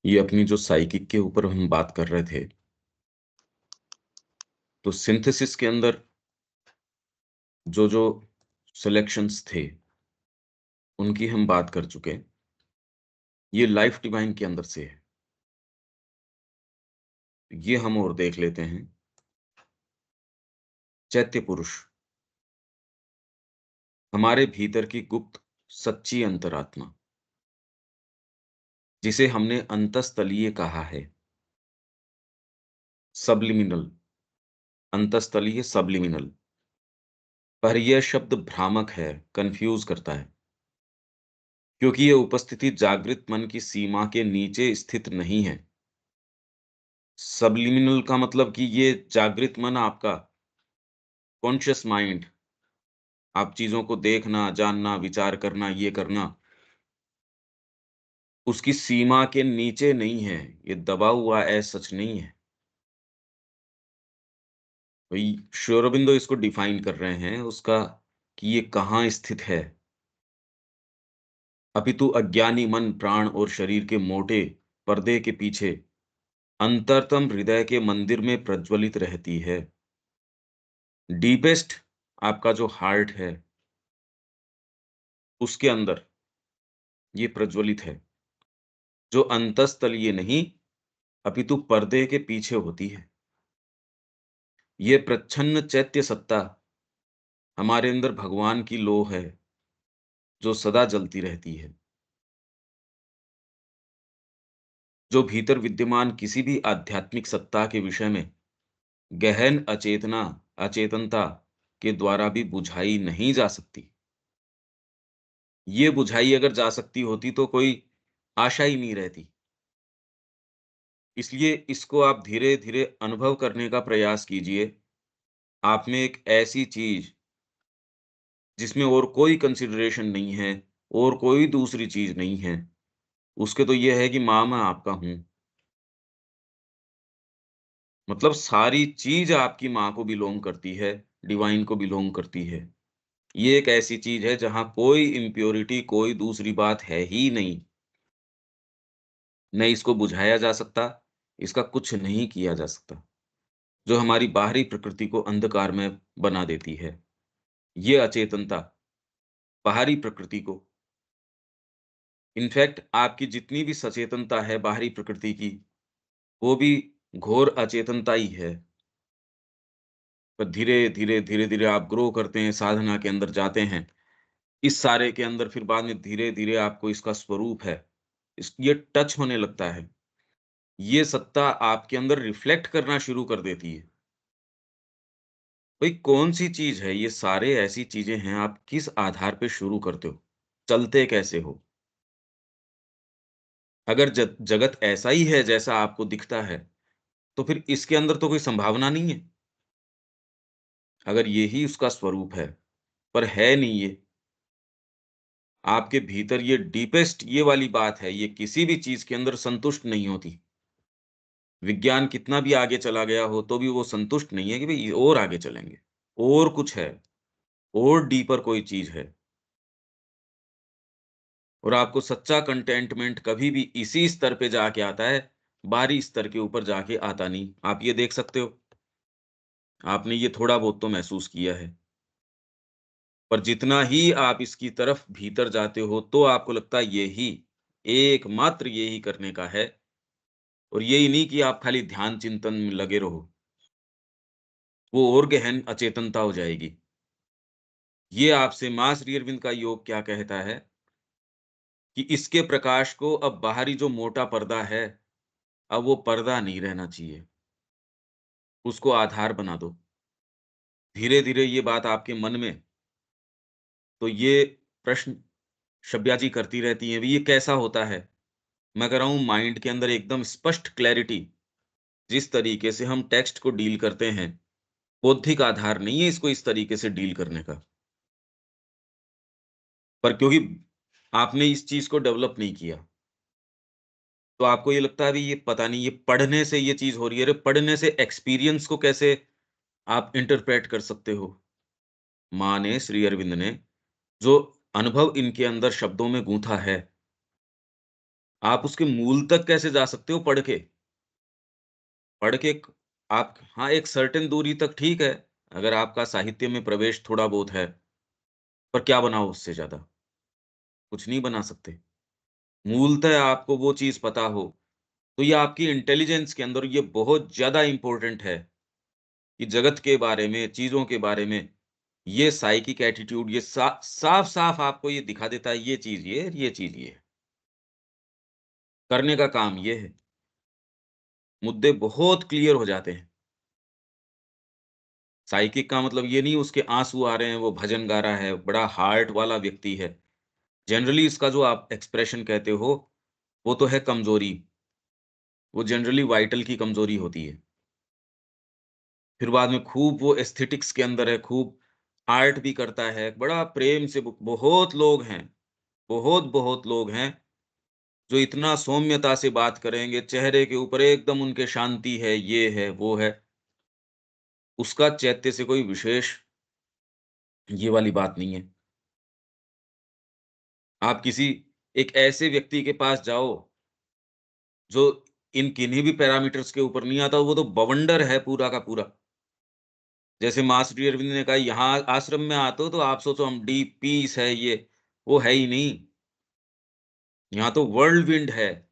ये अपनी जो साइकिक के ऊपर हम बात कर रहे थे, तो सिंथेसिस के अंदर जो सिलेक्शंस थे, उनकी हम बात कर चुके हैं। ये लाइफ डिवाइन के अंदर से है। ये हम और देख लेते हैं। चैत्य पुरुष, हमारे भीतर की गुप्त सच्ची अंतरात्मा, जिसे हमने अंतस्तलीय कहा है। सबलिमिनल, अंतस्तलीय सबलिमिनल। पर यह शब्द भ्रामक है, कंफ्यूज करता है, क्योंकि यह उपस्थिति जागृत मन की सीमा के नीचे स्थित नहीं है। सबलिमिनल का मतलब कि ये जागृत मन आपका कॉन्शियस माइंड, आप चीजों को देखना, जानना, विचार करना, ये करना, उसकी सीमा के नीचे नहीं है। ये दबा हुआ सच नहीं है। वही श्री अरबिंदो इसको डिफाइन कर रहे हैं उसका, कि ये कहाँ स्थित है। अपितु अज्ञानी मन प्राण और शरीर के मोटे पर्दे के पीछे अंतरतम हृदय के मंदिर में प्रज्वलित रहती है। डीपेस्ट आपका जो हार्ट है, उसके अंदर ये प्रज्वलित है, जो अंतस्तलीय नहीं, अपितु पर्दे के पीछे होती है। ये प्रच्छन्न चैत्य सत्ता हमारे अंदर भगवान की लौ है, जो सदा जलती रहती है। जो भीतर विद्यमान किसी भी आध्यात्मिक सत्ता के विषय में गहन अचेतनता के द्वारा भी बुझाई नहीं जा सकती। ये बुझाई अगर जा सकती होती तो कोई आशा ही नहीं रहती। इसलिए इसको आप धीरे-धीरे अनुभव करने का प्रयास कीजिए। आप में एक ऐसी चीज़ जिसमें और कोई कंसिडरेशन नहीं है, और कोई दूसरी चीज़ नहीं है, उसके तो ये है कि माँ मैं आपका हूँ। मतलब सारी चीज़ आपकी माँ को बिलॉन्ग करती है, डिवाइन को बिलॉन्ग करती है। ये एक ऐसी चीज़ है जहाँ कोई इम्प्योरिटी, कोई दूसरी बात है ही नहीं। न इसको बुझाया जा सकता, इसका कुछ नहीं किया जा सकता, जो हमारी बाहरी प्रकृति को अंधकारमय बना देती है। ये अचेतनता बाहरी प्रकृति को, इनफैक्ट आपकी जितनी भी सचेतनता है बाहरी प्रकृति की, वो भी घोर अचेतनता ही है। पर धीरे-धीरे, धीरे-धीरे आप ग्रो करते हैं, साधना के अंदर जाते हैं। इस सारे के अंदर फिर बाद में धीरे-धीरे आपको इसका स्वरूप है, ये टच होने लगता है। ये सत्ता आपके अंदर रिफ्लेक्ट करना शुरू कर देती है। भाई कौन-सी चीज़ है? ये सारे ऐसी चीज़ें हैं, आप किस आधार पे शुरू करते हो? चलते कैसे हो? अगर जगत ऐसा ही है जैसा आपको दिखता है, तो फिर इसके अंदर तो कोई संभावना नहीं है। अगर ये ही उसका स्वरूप है, पर है नहीं ये। आपके भीतर ये डीपेस्ट ये वाली बात है, ये किसी भी चीज़ के अंदर संतुष्ट नहीं होती। विज्ञान कितना भी आगे चला गया हो, तो भी वो संतुष्ट नहीं है कि भई और आगे चलेंगे, और कुछ है, और डीपर कोई चीज़ है। और आपको सच्चा कंटेंटमेंट कभी भी इसी स्तर पे जाके आता है, बाहरी स्तर के ऊपर जाके आता नहीं। आप ये देख सकते हो, आपने ये थोड़ा बहुत तो महसूस किया है। पर जितना ही आप इसकी तरफ भीतर जाते हो, तो आपको लगता है यही, एकमात्र यही करने का है, और यही नहीं कि आप खाली ध्यान चिंतन में लगे रहो, वो और गहन अचेतनता हो जाएगी। ये आपसे माँ श्री अरविंद का योग क्या कहता है कि इसके प्रकाश को अब बाहरी जो मोटा पर्दा है, अब वो पर्दा नहीं रहना चाहिए, उसको आधार बना दो। धीरे-धीरे ये बात आपके मन में, तो ये प्रश्न शब्या जी करती रहती हैं, "भई ये कैसा होता है?" मैं कह रहा हूँ माइंड के अंदर एकदम स्पष्ट क्लैरिटी, जिस तरीके से हम टेक्स्ट को डील करते हैं, बौद्धिक आधार नहीं है इसको इस तरीके से डील करने का। पर क्योंकि आपने इस चीज़ को डेवलप नहीं किया, तो आपको ये लगता है अभी ये पता नहीं ये पढ़ने से ये चीज़ हो रही है। अरे पढ़ने से एक्सपीरियंस को कैसे आप इंटरप्रेट कर सकते हो? माँ ने, श्री अरविंद ने जो अनुभव इनके अंदर शब्दों में गूँथा है, आप उसके मूल तक कैसे जा सकते हो पढ़ के? पढ़ के क आप हाँ, एक सर्टेन दूरी तक ठीक है, अगर आपका साहित्य में प्रवेश थोड़ा बहुत है, पर क्या बनाओ उससे ज़्यादा? कुछ नहीं बना सकते। मूलतः आपको वो चीज़ पता हो, तो ये आपकी इंटेलिजेंस के अंदर ये बहुत ज़्यादा इम्पोर्टेंट है कि जगत के बारे में, चीज़ों के बारे में, ये साइकिक एटीट्यूड ये साफ-साफ आपको ये दिखा देता है, ये चीज़ ये है, ये चीज़ ये है। करने का काम ये है। मुद्दे बहुत क्लियर हो जाते हैं। साइकिक का मतलब ये नहीं उसके आँसू आ रहे हैं, वो भजन गा रहा है, बड़ा हार्ट वाला व्यक्ति है। जनरली इसका जो आप एक्सप्रेशन कहते हो, वो तो है कमज़ोरी। वो जनरली वाइटल की कमज़ोरी होती है। फिर बाद में खूब वो एस्थेटिक्स के अंदर है, खूब आर्ट भी करता है, बड़ा प्रेम से बहुत लोग हैं, बहुत-बहुत लोग हैं, जो इतना सौम्यता से बात करेंगे, चेहरे के ऊपर एकदम उनके शांति है, ये है, वो है। उसका चैत्य से कोई विशेष ये वाली बात नहीं है। आप किसी एक ऐसे व्यक्ति के पास जाओ, जो इन किन्हीं भी पैरामीटर्स के ऊपर नहीं आता, वो तो बवंडर है पूरा का पूरा। जैसे मास्टर अरविंद ने कहा, यहाँ आश्रम में आते हो तो आप सोचो हम डीप पीस है ये, वो है ही नहीं। यहाँ तो व्हर्लविंड है।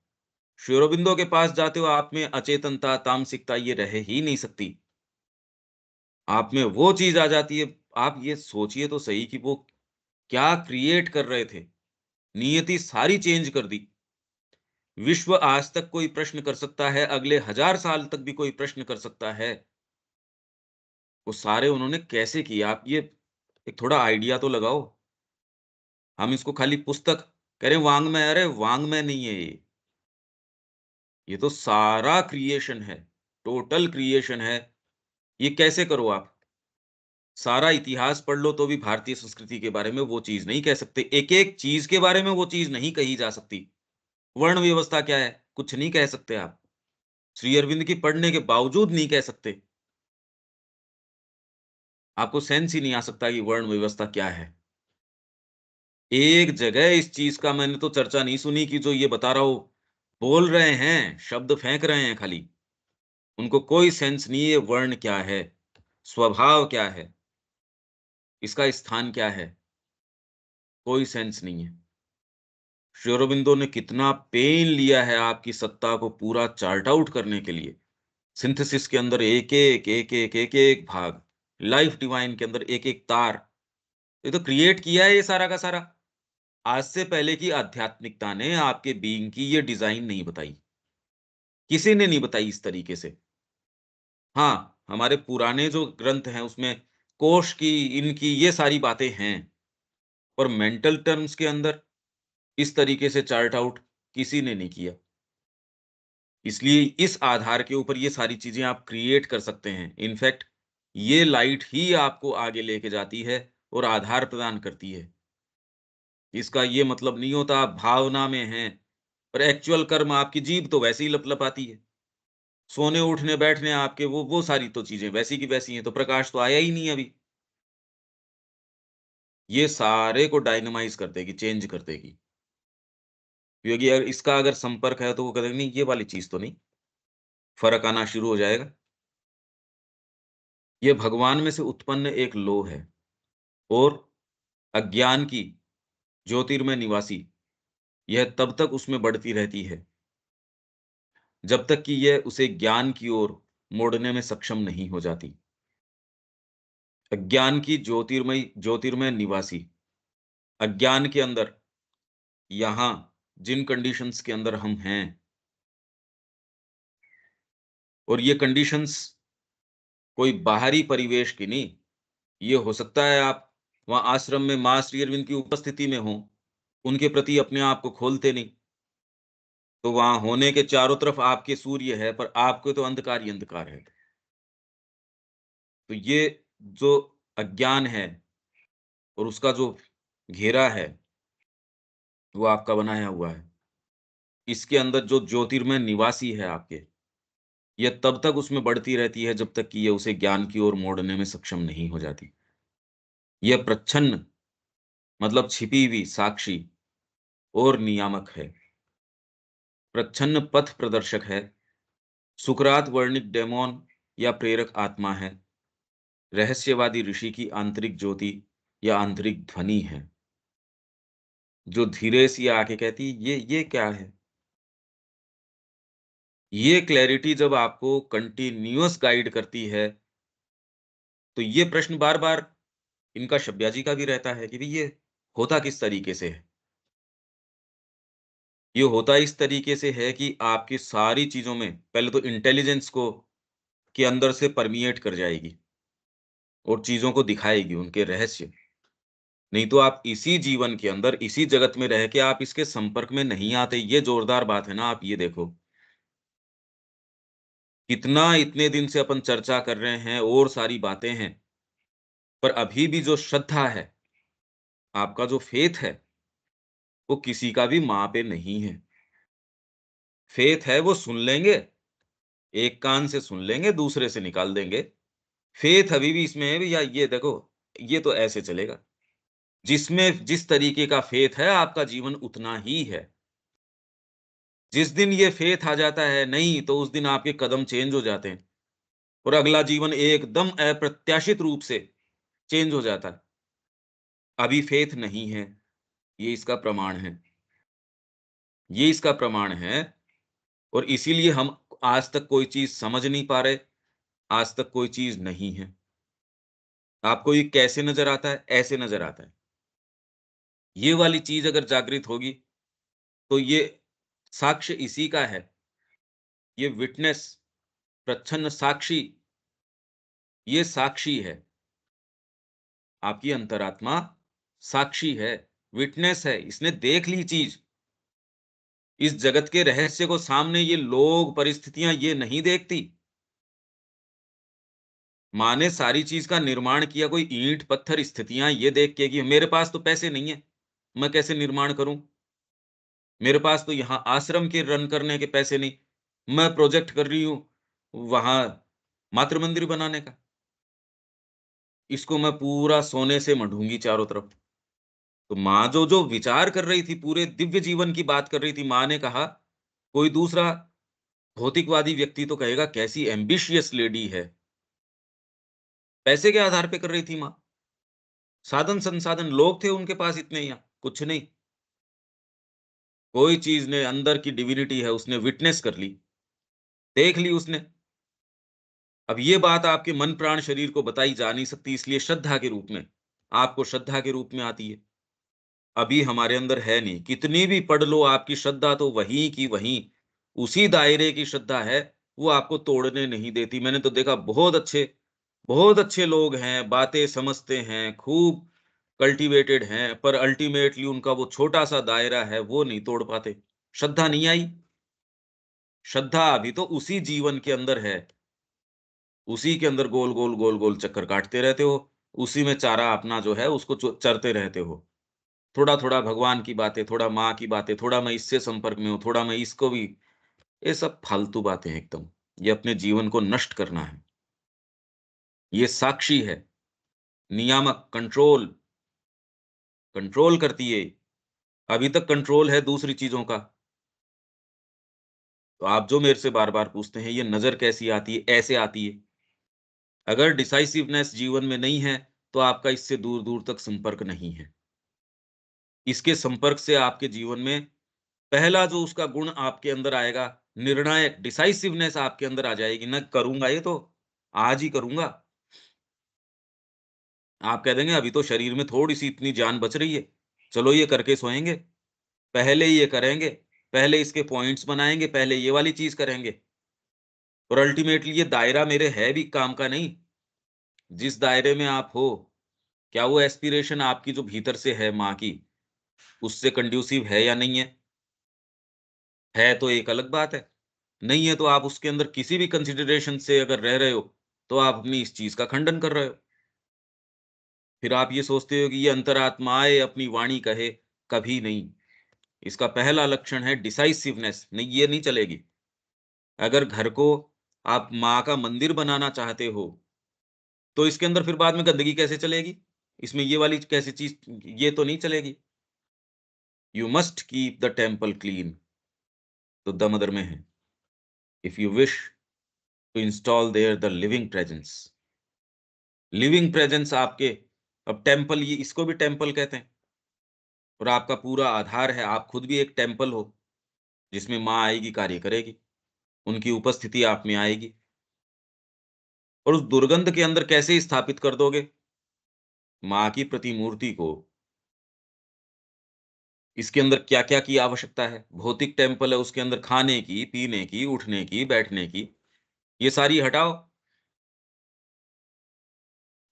श्री अरबिंदो के पास जाते हो, आप में अचेतनता, तामसिकता ये रह ही नहीं सकती। आप में वो चीज़ आ जाती है, आप ये सोचिए तो सही कि वो क्या क्रिएट कर रहे थे। नियति सारी चेंज कर दी। विश्व आज तक कोई प्रश्न कर सकता है, अगले 1000 साल तक भी कोई प्रश्न कर सकता है। वो सारे उन्होंने कैसे किए? आप ये एक थोड़ा आइडिया तो लगाओ। हम इसको खाली पुस्तक कह रहे हैं वाङ्मय, अरे वाङ्मय नहीं है ये। ये तो सारा क्रिएशन है, टोटल क्रिएशन है। ये कैसे करो आप? सारा इतिहास पढ़ लो तो भी भारतीय संस्कृति के बारे में वो चीज़ नहीं कह सकते। एक-एक चीज़ के बारे में वो चीज़ नहीं कही जा सकती। वर्ण व्यवस्था क्या है? कुछ नहीं कह सकते आप। श्री अरविंद की पढ़ने के बावजूद नहीं कह सकते। आपको सेंस ही नहीं आ सकता कि वर्ण व्यवस्था क्या है। एक जगह इस चीज़ का मैंने तो चर्चा नहीं सुनी कि जो ये बता रहा हो, बोल रहे हैं, शब्द फेंक रहे हैं खाली। उनको कोई सेंस नहीं है वर्ण क्या है, स्वभाव क्या है, इसका स्थान क्या है, कोई सेंस नहीं है। श्री अरबिंदो ने कितना पेन लिया है आपकी सत्ता को पूरा चार्ट आउट करने के लिए। सिंथेसिस के अंदर एक-एक, एक-एक, एक-एक भाग, लाइफ डिवाइन के अंदर एक-एक तार, ये तो क्रिएट किया है ये सारा का सारा। आज से पहले की आध्यात्मिकता ने आपके बीइंग की ये डिज़ाइन नहीं बताई। किसी ने नहीं बताई इस तरीके से। हाँ, हमारे पुराने जो ग्रंथ हैं उसमें कोश की, इनकी ये सारी बातें हैं, पर मेंटल टर्म्स के अंदर इस तरीके से चार्ट आउट किसी ने नहीं किया। इसलिए इस आधार के ऊपर ये सारी चीज़ें आप क्रिएट कर सकते हैं। इनफैक्ट ये लाइट ही आपको आगे लेके जाती है और आधार प्रदान करती है। इसका ये मतलब नहीं होता आप भावना में हैं, पर एक्चुअल कर्म आपकी जीभ तो वैसे ही लपलपाती है। सोने, उठने, बैठने आपके वो सारी तो चीज़ें वैसी की वैसी हैं, तो प्रकाश तो आया ही नहीं अभी। ये सारे को डायनामाइज़ कर देगी, चेंज कर देगी। क्योंकि अगर इसका अगर संपर्क है तो वो कहेंगे नहीं ये वाली चीज़ तो नहीं, फ़र्क आना शुरू हो जाएगा। ये भगवान में से उत्पन्न एक लौ है और अज्ञान की ज्योतिर्मय निवासी, यह तब तक उसमें बढ़ती रहती है, जब तक कि यह उसे ज्ञान की ओर मोड़ने में सक्षम नहीं हो जाती। अज्ञान की ज्योतिर्मय निवासी, अज्ञान के अंदर यहाँ जिन कंडीशंस के अंदर हम हैं और ये कंडीशंस कोई बाहरी परिवेश की नहीं, ये हो सकता है आप वहाँ आश्रम में माँ श्री अरविंद की उपस्थिति में हों, उनके प्रति अपने आप को खोलते नहीं, तो वहाँ होने के चारों तरफ आपके सूर्य है, पर आपके तो अंधकार ही अंधकार है। तो ये जो अज्ञान है और उसका जो घेरा है, वो आपका बनाया हुआ है। इसके अंदर जो ज्योतिर्मय निवासी है आपके, यह तब तक उसमें बढ़ती रहती है जब तक कि ये उसे ज्ञान की ओर मोड़ने में सक्षम नहीं हो जाती। यह प्रच्छन्न मतलब छिपी हुई साक्षी और नियामक है। प्रच्छन्न पथ प्रदर्शक है, सुकरात वर्णित डेमोन या प्रेरक आत्मा है, रहस्यवादी ऋषि की आंतरिक ज्योति या आंतरिक ध्वनि है, जो धीरे से आके कहती है, ये क्या है? ये क्लैरिटी जब आपको कंटीन्यूअस गाइड करती है, तो ये प्रश्न बार-बार इनका शब्या जी का भी रहता है कि भई ये होता किस तरीके से है? ये होता इस तरीके से है कि आपकी सारी चीज़ों में पहले तो इंटेलिजेंस को के अंदर से परमिएट कर जाएगी और चीज़ों को दिखाएगी, उनके रहस्य। नहीं तो आप इसी जीवन के अंदर, इसी जगत में रह के आप इसके संपर्क में नहीं आते। ये जोरदार बात है ना, आप ये देखो। कितना इतने दिन से अपन चर्चा कर रहे हैं और सारी बातें हैं, पर अभी भी जो श्रद्धा है, आपका जो फेथ है, वो किसी का भी माँ पे नहीं है। फेथ है वो सुन लेंगे, एक कान से सुन लेंगे, दूसरे से निकाल देंगे। फेथ अभी भी इसमें है भैया ये देखो, ये तो ऐसे चलेगा। जिसमें जिस तरीके का फेथ है, आपका जीवन उतना ही है। जिस दिन ये फेथ आ जाता है नहीं, तो उस दिन आपके कदम चेंज हो जाते हैं और अगला जीवन एकदम अप्रत्याशित रूप से चेंज हो जाता है। अभी फेथ नहीं है, ये इसका प्रमाण है। ये इसका प्रमाण है और इसीलिए हम आज तक कोई चीज़ समझ नहीं पा रहे, आज तक कोई चीज़ नहीं है। आपको ये कैसे नज़र आता है? ऐसे नज़र आता है। ये वाली चीज़ अगर जागृत होगी, तो ये साक्ष्य इसी का है। ये विटनेस, प्रच्छन्न साक्षी, ये साक्षी है। आपकी अंतरात्मा साक्षी है, विटनेस है, इसने देख ली चीज़। इस जगत के रहस्य को सामने ये लोग, परिस्थितियाँ ये नहीं देखती। माँ ने सारी चीज़ का निर्माण किया, कोई ईंट, पत्थर, स्थितियाँ ये देख के कि मेरे पास तो पैसे नहीं है, मैं कैसे निर्माण करूँ? मेरे पास तो यहाँ आश्रम के रन करने के पैसे नहीं, मैं प्रोजेक्ट कर रही हूँ, वहाँ मातृ मंदिर बनाने का। इसको मैं पूरा सोने से मढ़ूँगी चारों तरफ। तो माँ जो-जो विचार कर रही थी, पूरे दिव्य जीवन की बात कर रही थी, माँ ने कहा, कोई दूसरा भौतिकवादी व्यक्ति तो कहेगा कैसी एम्बिशियस लेडी है। पैसे के आधार पे कर रही थी माँ। साधन-संसाधन लोग थे उनके पास इतने यहाँ, कुछ नहीं। कोई चीज़ ने अंदर की डिविनिटी है, उसने विटनेस कर ली, देख ली उसने। अब ये बात आपके मन, प्राण, शरीर को बताई जा नहीं सकती, इसलिए श्रद्धा के रूप में, आपको श्रद्धा के रूप में आती है। अभी हमारे अंदर है नहीं, कितनी भी पढ़ लो आपकी श्रद्धा तो वहीं की वहीं, उसी दायरे की श्रद्धा है, वो आपको तोड़ने नहीं देती। मैंने तो देखा बहुत अच्छे लोग हैं, बातें समझते हैं, खूब कल्टिवेटेड हैं, पर अल्टीमेटली उनका वो छोटा-सा दायरा है, वो नहीं तोड़ पाते। श्रद्धा नहीं आई, श्रद्धा अभी तो उसी जीवन के अंदर है, उसी के अंदर गोल-गोल, गोल-गोल चक्कर काटते रहते हो, उसी में चारा अपना जो है उसको चरते रहते हो। थोड़ा-थोड़ा भगवान की बातें, थोड़ा माँ की बातें, थोड़ा मैं इससे संपर्क में हूँ, थोड़ा मैं इसको भी, ये सब फालतू बातें हैं एकदम। ये अपने जीवन को नष्ट करना है। ये साक्षी है, नियामक, कंट्रोल करती है। अभी तक कंट्रोल है दूसरी चीज़ों का। तो आप जो मेरे से बार-बार पूछते हैं, ये नज़र कैसी आती है? ऐसे आती है। अगर डिसाइसिवनेस जीवन में नहीं है, तो आपका इससे दूर-दूर तक संपर्क नहीं है। इसके संपर्क से आपके जीवन में पहला जो उसका गुण आपके अंदर आएगा, निर्णायक डिसाइसिवनेस आपके अंदर आ जाएगी ना, करूँगा ये तो, आज ही करूँगा। आप कह देंगे अभी तो शरीर में थोड़ी-सी इतनी जान बच रही है, चलो ये करके सोएँगे, पहले ये करेंगे, पहले इसके पॉइंट्स बनाएँगे, पहले ये वाली चीज़ करेंगे और अल्टीमेटली ये दायरा मेरे है भी काम का नहीं। जिस दायरे में आप हो, क्या वो एस्पिरेशन आपकी जो भीतर से है माँ की, उससे कंड्यूसिव है या नहीं है? है तो एक अलग बात है। नहीं है तो आप उसके अंदर किसी भी कंसिडरेशन से अगर रह रहे हो, तो आप अपनी इस चीज़ का खंडन कर रहे हो। फिर आप ये सोचते हो कि ये अंतरात्माएँ अपनी वाणी कहे, कभी नहीं। इसका पहला लक्षण है डिसाइसिवनेस, नहीं ये नहीं चलेगी। अगर घर को आप माँ का मंदिर बनाना चाहते हो, तो इसके अंदर फिर बाद में गंदगी कैसे चलेगी? इसमें ये वाली कैसी चीज़, ये तो नहीं चलेगी। You must keep the temple clean. तो द मदर में है। If you wish to install there the living presence, living presence आपके, अब टेम्पल, ये इसको भी टेम्पल कहते हैं, और आपका पूरा आधार है, आप खुद भी एक टेम्पल हो जिसमें माँ आएगी, कार्य करेगी, उनकी उपस्थिति आप में आएगी। और उस दुर्गंध के अंदर कैसे स्थापित कर दोगे माँ की प्रतिमूर्ति को? इसके अंदर क्या-क्या की आवश्यकता है? भौतिक टेम्पल है, उसके अंदर खाने की, पीने की, उठने की, बैठने की, ये सारी हटाओ।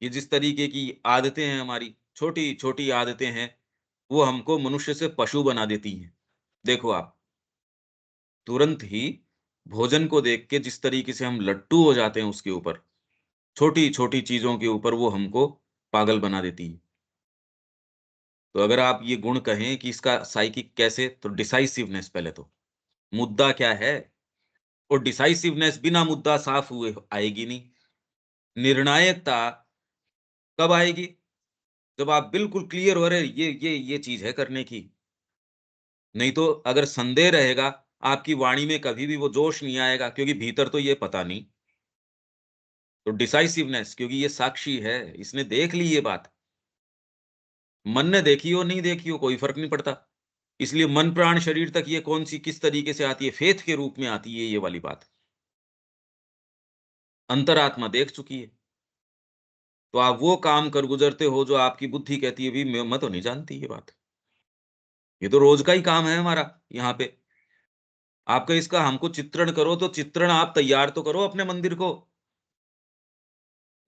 ये जिस तरीके की आदतें हैं हमारी, छोटी-छोटी आदतें हैं, वो हमको मनुष्य से पशु बना देती हैं। देखो आप, तुरंत ही भोजन को देख के जिस तरीके से हम लट्टू हो जाते हैं उसके ऊपर, छोटी-छोटी चीज़ों के ऊपर वो हमको पागल बना देती है। तो अगर आप ये गुण कहें कि इसका साइकिक कैसे, तो डिसाइसिवनेस पहले तो। मुद्दा क्या है? और डिसाइसिवनेस बिना मुद्दा साफ हुए आएगी नहीं। निर्णायकता कब आएगी? जब आप बिल्कुल क्लियर हो रहे, ये चीज़ है करने की। नहीं तो अगर संदेह रहेगा, आपकी वाणी में कभी भी वो जोश नहीं आएगा, क्योंकि भीतर तो ये पता नहीं। तो डिसाइसिवनेस, क्योंकि ये साक्षी है, इसने देख ली ये बात। मन ने देखी हो, नहीं देखी हो, कोई फ़र्क नहीं पड़ता। इसलिए मन, प्राण, शरीर तक ये कौन-सी किस तरीके से आती है, फेथ के रूप में आती है ये वाली बात। अंतरात्मा देख चुकी है। तो आप वो काम कर गुज़रते हो जो आपकी बुद्धि कहती है, भई मैं तो नहीं जानती ये बात। ये तो रोज़ का ही काम है हमारा यहाँ पे। आपका इसका हमको चित्रण करो, तो चित्रण आप तैयार तो करो अपने मंदिर को।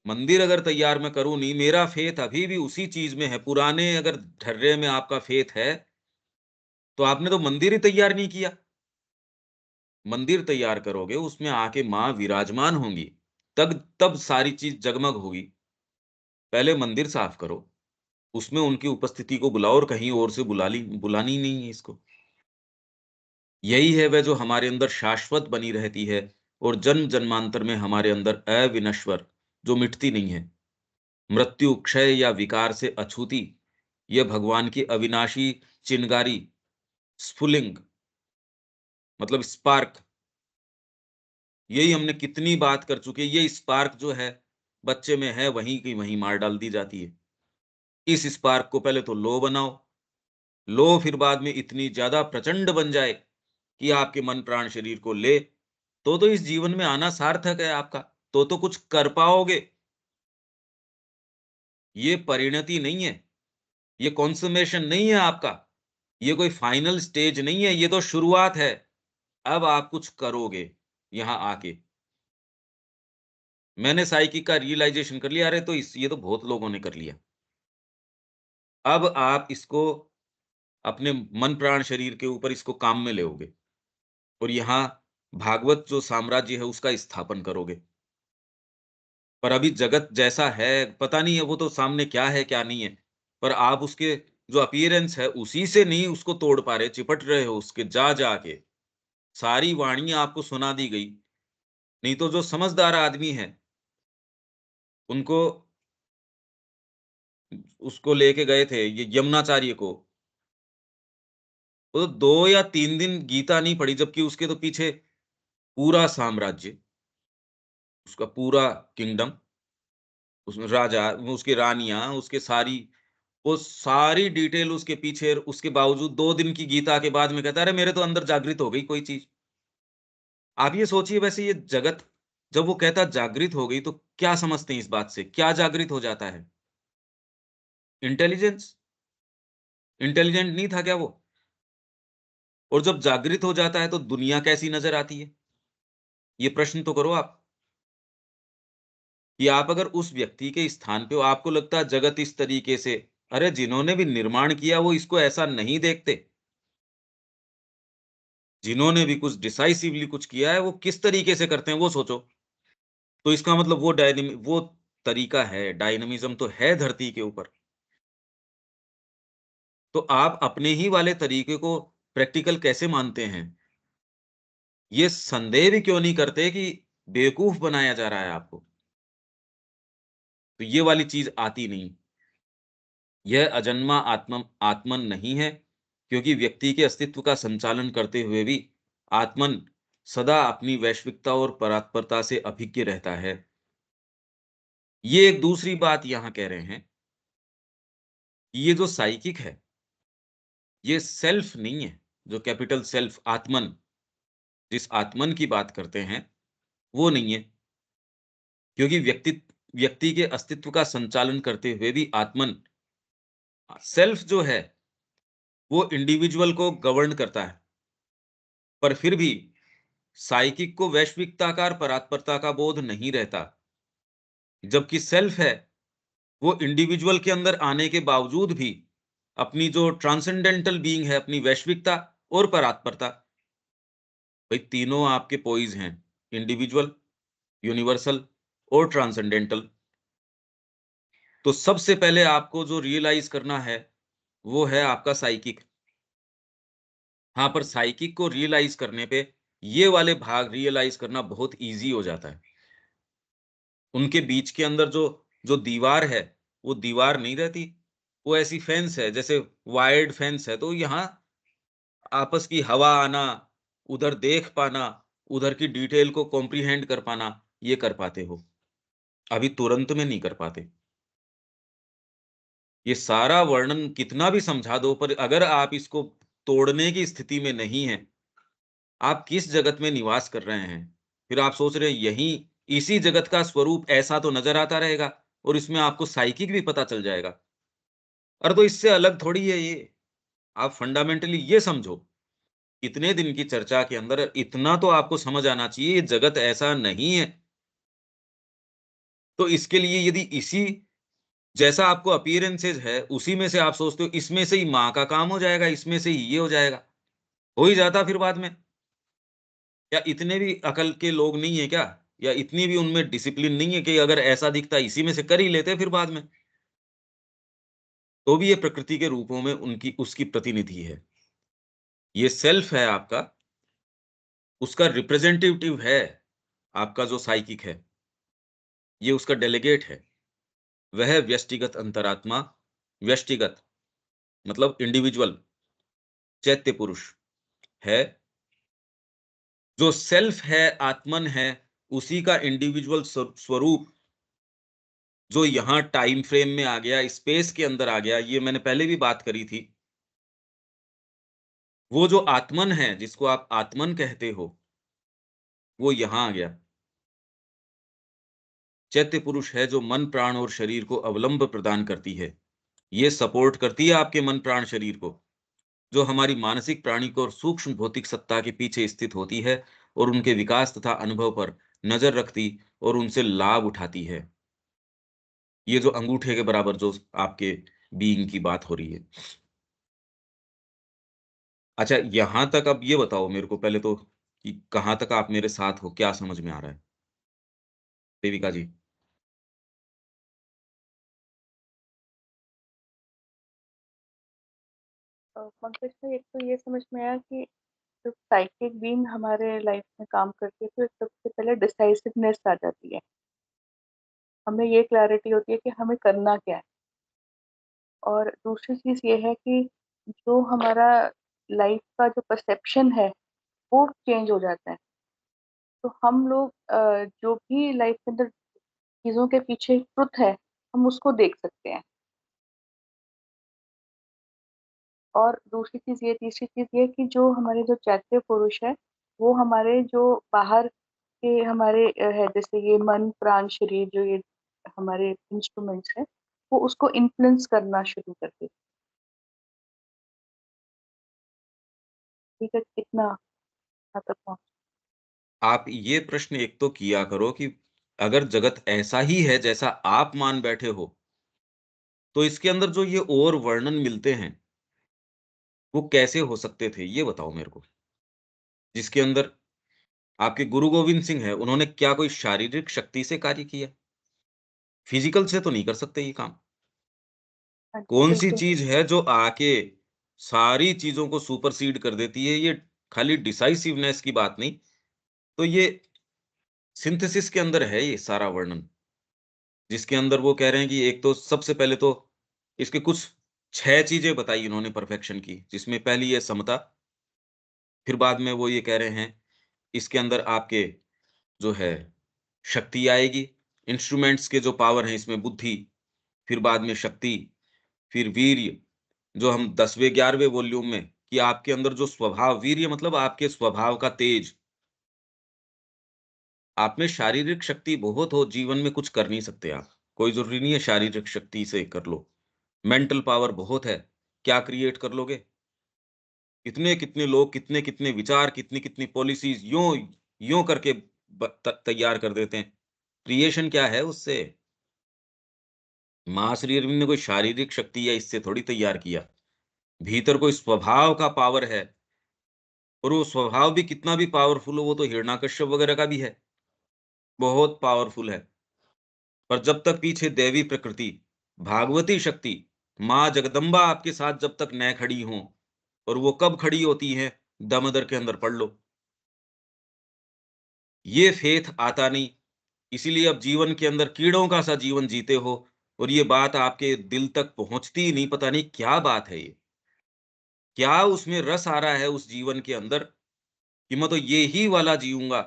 मंदिर अगर तैयार मैं करूँ नहीं, मेरा फेथ अभी भी उसी चीज़ में है, पुराने अगर ढर्रे में आपका फेथ है, तो आपने तो मंदिर ही तैयार नहीं किया। मंदिर तैयार करोगे, उसमें आके माँ विराजमान होंगी, तब सारी चीज़ जगमग होगी। पहले मंदिर साफ करो, उसमें उनकी उपस्थिति को बुलाओ, और कहीं और से बुलानी नहीं है इसको। यही है वह जो हमारे अंदर शाश्वत बनी रहती है, और जन्म-जन्मांतर में हमारे अंदर अविनश्वर, जो मिटती नहीं है। मृत्यु, क्षय या विकार से अछूती, यह भगवान की अविनाशी चिंगारी, स्फुलिंग, मतलब स्पार्क, यही हमने कितनी बात कर चुके हैं। ये स्पार्क जो है, बच्चे में है, वहीं की वहीं मार डाल दी जाती है। इस स्पार्क को पहले तो लो बनाओ, लो फिर बाद में इतनी ज़्यादा प्रचंड बन जाए कि आपके मन, प्राण, शरीर को ले, तो इस जीवन में आना सार्थक है आपका, तो कुछ कर पाओगे। ये परिणति नहीं है, ये कॉन्सुमेशन नहीं है आपका, ये कोई फाइनल स्टेज नहीं है, ये तो शुरुआत है। अब आप कुछ करोगे यहाँ आके। मैंने साइकी का रियलाइज़ेशन कर लिया, अरे तो इस ये तो बहुत लोगों ने कर लिया। अब आप इसको अपने मन, प्राण, शरीर के ऊपर इसको काम में लोगे, और यहाँ भागवत जो साम्राज्य है उसका स्थापन करोगे। पर अभी जगत जैसा है, पता नहीं है वो तो सामने क्या है, क्या नहीं है। पर आप उसके जो अपीयरेंस है, उसी से नहीं उसको तोड़ पा रहे, चिपट रहे हो उसके जा के। सारी वाणियाँ आपको सुना दी गई। नहीं तो जो समझदार आदमी है, उनको उसको लेके गए थे ये यमुनाचार्य को, वो तो 2 या 3 दिन गीता नहीं पढ़ी, जबकि उसके तो पीछे पूरा साम्राज्य, उसका पूरा किंगडम, उसमें राजा, उसकी रानियाँ, उसके सारी, वो सारी डिटेल उसके पीछे, उसके बावजूद 2 दिन की गीता के बाद में कहता है, अरे मेरे तो अंदर जागृत हो गई कोई चीज़। आप ये सोचिए, वैसे ये जगत, जब वो कहता जागृत हो गई, तो क्या समझते हैं इस बात से? क्या जागृत हो जाता है? इंटेलिजेंस? इंटेलिजेंट नहीं था क्या वो? और जब जागृत हो जाता है तो दुनिया कैसी नज़र आती है? ये प्रश्न तो करो आप, कि आप अगर उस व्यक्ति के स्थान पे हो, आपको लगता है जगत इस तरीके से, अरे जिन्होंने भी निर्माण किया वो इसको ऐसा नहीं देखते। जिन्होंने भी कुछ डिसाइसिवली कुछ किया है, वो किस तरीके से करते हैं वो सोचो। तो इसका मतलब वो तरीका है, डायनामिज़्म तो है धरती के ऊपर। तो आप अपने ही वाले तरीके को प्रैक्टिकल कैसे मानते हैं? ये संदेह भी क्यों नहीं करते कि बेवकूफ़ बनाया जा रहा है आपको? तो ये वाली चीज़ आती नहीं। यह अजन्मा आत्मन नहीं है, क्योंकि व्यक्ति के अस्तित्व का संचालन करते हुए भी आत्मन सदा अपनी वैश्विकता और परात्परता से अभिज्ञ रहता है। ये एक दूसरी बात यहाँ कह रहे हैं, ये जो साइकिक है, ये सेल्फ नहीं है, जो कैपिटल सेल्फ आत्मन, जिस आत्मन की बात करते हैं, वो नहीं है। क्योंकि व्यक्ति के अस्तित्व का संचालन करते हुए भी आत्मन, सेल्फ जो है, वो इंडिविजुअल को गवर्न करता है। पर फिर भी साइकिक को वैश्विकताकार परात्परता का बोध नहीं रहता। जबकि सेल्फ है, वो इंडिविजुअल के अंदर आने के बावजूद भी अपनी जो ट्रांसेंडेंटल बीइंग है, अपनी वैश्विकता और परात्परता, भाई तीनों आपके पोइज हैं, इंडिविजुअल, यूनिवर्सल और ट्रांसेंडेंटल। तो सबसे पहले आपको जो रियलाइज करना है, वो है आपका साइकिक। हाँ, पर साइकिक को रियलाइज करने पे ये वाले भाग रियलाइज करना बहुत ईज़ी हो जाता है। उनके बीच के अंदर जो जो दीवार है, वो दीवार नहीं रहती। वो ऐसी फेंस है, जैसे वायर्ड फेंस है, तो यहाँ आपस की हवा आना, उधर देख पाना, उधर की डिटेल को कॉम्प्रिहेंड कर पाना, ये कर पाते हो। अभी तुरंत में नहीं कर पाते। ये सारा वर्णन कितना भी समझा दो, पर अगर आप इसको तोड़ने की स्थिति में नहीं हैं, आप किस जगत में निवास कर रहे हैं? फिर आप सोच रहे हैं यही इसी जगत का स्वरूप ऐसा तो नज़र आता रहेगा और इसमें आपको साइकिक भी पता चल जाएगा। अरे तो इससे अलग थोड़ी है ये। आप फंडामेंटली ये समझो, इतने दिन की चर्चा के अंदर इतना तो आपको समझ आना चाहिए, ये जगत ऐसा नहीं है। तो इसके लिए यदि इसी जैसा आपको अपीयरेंसेस है, उसी में से आप सोचते हो इसमें से ही माँ का काम हो जाएगा, इसमें से ही ये हो जाएगा, हो ही जाता फिर बाद में। या इतने भी अकल के लोग नहीं है क्या? या इतनी भी उनमें डिसिप्लिन नहीं है कि अगर ऐसा दिखता इसी में से कर ही लेते फिर बाद में। तो भी ये प्रकृति के रूपों में उनकी उसकी प्रतिनिधि है। ये सेल्फ है आपका, उसका रिप्रेजेंटेटिव है आपका जो साइकिक है, ये उसका डेलीगेट है। वह व्यष्टिगत अंतरात्मा, व्यष्टिगत मतलब इंडिविजुअल चैत्य पुरुष है, जो सेल्फ है, आत्मन है, उसी का इंडिविजुअल स्वरूप जो यहाँ टाइम फ्रेम में आ गया, स्पेस के अंदर आ गया, ये मैंने पहले भी बात करी थी। वो जो आत्मन है, जिसको आप आत्मन कहते हो, वो यहाँ आ गया। चैत्य पुरुष है जो मन, प्राण और शरीर को अवलंब प्रदान करती है। ये सपोर्ट करती है आपके मन, प्राण, शरीर को, जो हमारी मानसिक, प्राणिक और सूक्ष्म भौतिक सत्ता के पीछे स्थित होती है और उनके विकास तथा अनुभव पर नजर रखती और उनसे लाभ उठाती है। ये जो अंगूठे के बराबर जो आपके बीइंग की बात हो रही है। अच्छा, यहाँ तक अब ये बताओ मेरे को पहले तो कि कहाँ तक आप मेरे साथ हो? क्या समझ में आ रहा है? देविका जी। पंकज भाई, एक तो ये समझ में आया कि जब साइकिक बीइंग हमारे लाइफ में काम करती है तो एक सबसे पहले डिसाइसिवनेस आ जाती है। हमें ये क्लैरिटी होती है कि हमें करना क्या है। और दूसरी चीज ये है कि जो हमारा लाइफ का जो परसेप्शन है वो चेंज हो जाता है। तो हम लोग जो भी लाइफ के अंदर चीजों के पीछे ट्रुथ है, हम उसको देख सकते हैं। और दूसरी चीज ये, तीसरी चीज ये कि जो हमारे जो चैत्य पुरुष है, वो हमारे जो बाहर के हमारे है, जैसे ये मन, प्राण, शरीर, जो ये हमारे इंस्ट्रूमेंट्स है, वो उसको इन्फ्लुएंस करना शुरू कर देते। ठीक है, कितना हद तक पहुंच। आप ये प्रश्न एक तो किया करो कि अगर जगत ऐसा ही है जैसा आप मान बैठे हो, तो इसके अंदर जो ये और वर्णन मिलते हैं, वो कैसे हो सकते थे? ये बताओ मेरे को। जिसके अंदर आपके गुरु गोविंद सिंह हैं, उन्होंने क्या कोई शारीरिक शक्ति से कार्य किया? फिजिकल से तो नहीं कर सकते ये काम। हाँ जी, कौन-सी बिल्कुल। चीज़ है जो आके सारी चीज़ों को सुपरसीड कर देती है? ये खाली डिसाइसिवनेस की बात नहीं, तो ये सिंथेसिस के अंदर है ये सारा वर्णन। जिसके अंदर वो कह रहे हैं कि एक तो सबसे पहले तो इसके कुछ 6 चीज़ें बताई इन्होंने परफेक्शन की, जिसमें पहली है समता, फिर बाद में वो ये कह रहे हैं, इसके अंदर आपके जो है शक्ति आएगी, इंस्ट्रूमेंट्स के जो पावर हैं इसमें बुद्धि, फिर बाद में शक्ति, फिर वीर्य, जो हम 10वें 11वें वॉल्यूम में कि आपके अंदर जो स्वभाव, वीर्य मतलब आपके स्वभाव का तेज, आप में शारीरिक शक्ति बहुत हो, जीवन में कुछ कर नहीं सकते आप। कोई ज़रूरी नहीं है शारीरिक शक्ति से कर लो। मेंटल पावर बहुत है, क्या क्रिएट कर लोगे? कितने-कितने लोग, कितने-कितने विचार, कितनी-कितनी पॉलिसीज़ यूँ करके तैयार कर देते हैं। क्रिएशन क्या है उससे? माँ श्री अरविंद ने कोई शारीरिक शक्ति या इससे थोड़ी तैयार किया। भीतर कोई स्वभाव का पावर है, और वो स्वभाव भी कितना भी पावरफुल हो, वो तो हिरण्यकश्यप वगैरह का भी है, बहुत पावरफुल है। पर जब तक पीछे दैवी प्रकृति, भागवती शक्ति, माँ जगदम्बा आपके साथ जब तक न खड़ी हों, और वो कब खड़ी होती हैं? दामोदर के अंदर पढ़ लो। ये फेथ आता नहीं, इसीलिए अब जीवन के अंदर कीड़ों का सा जीवन जीते हो, और ये बात आपके दिल तक पहुँचती ही नहीं, पता नहीं क्या बात है ये? क्या उसमें रस आ रहा है उस जीवन के अंदर कि मैं तो ये ही वाला जीऊँगा।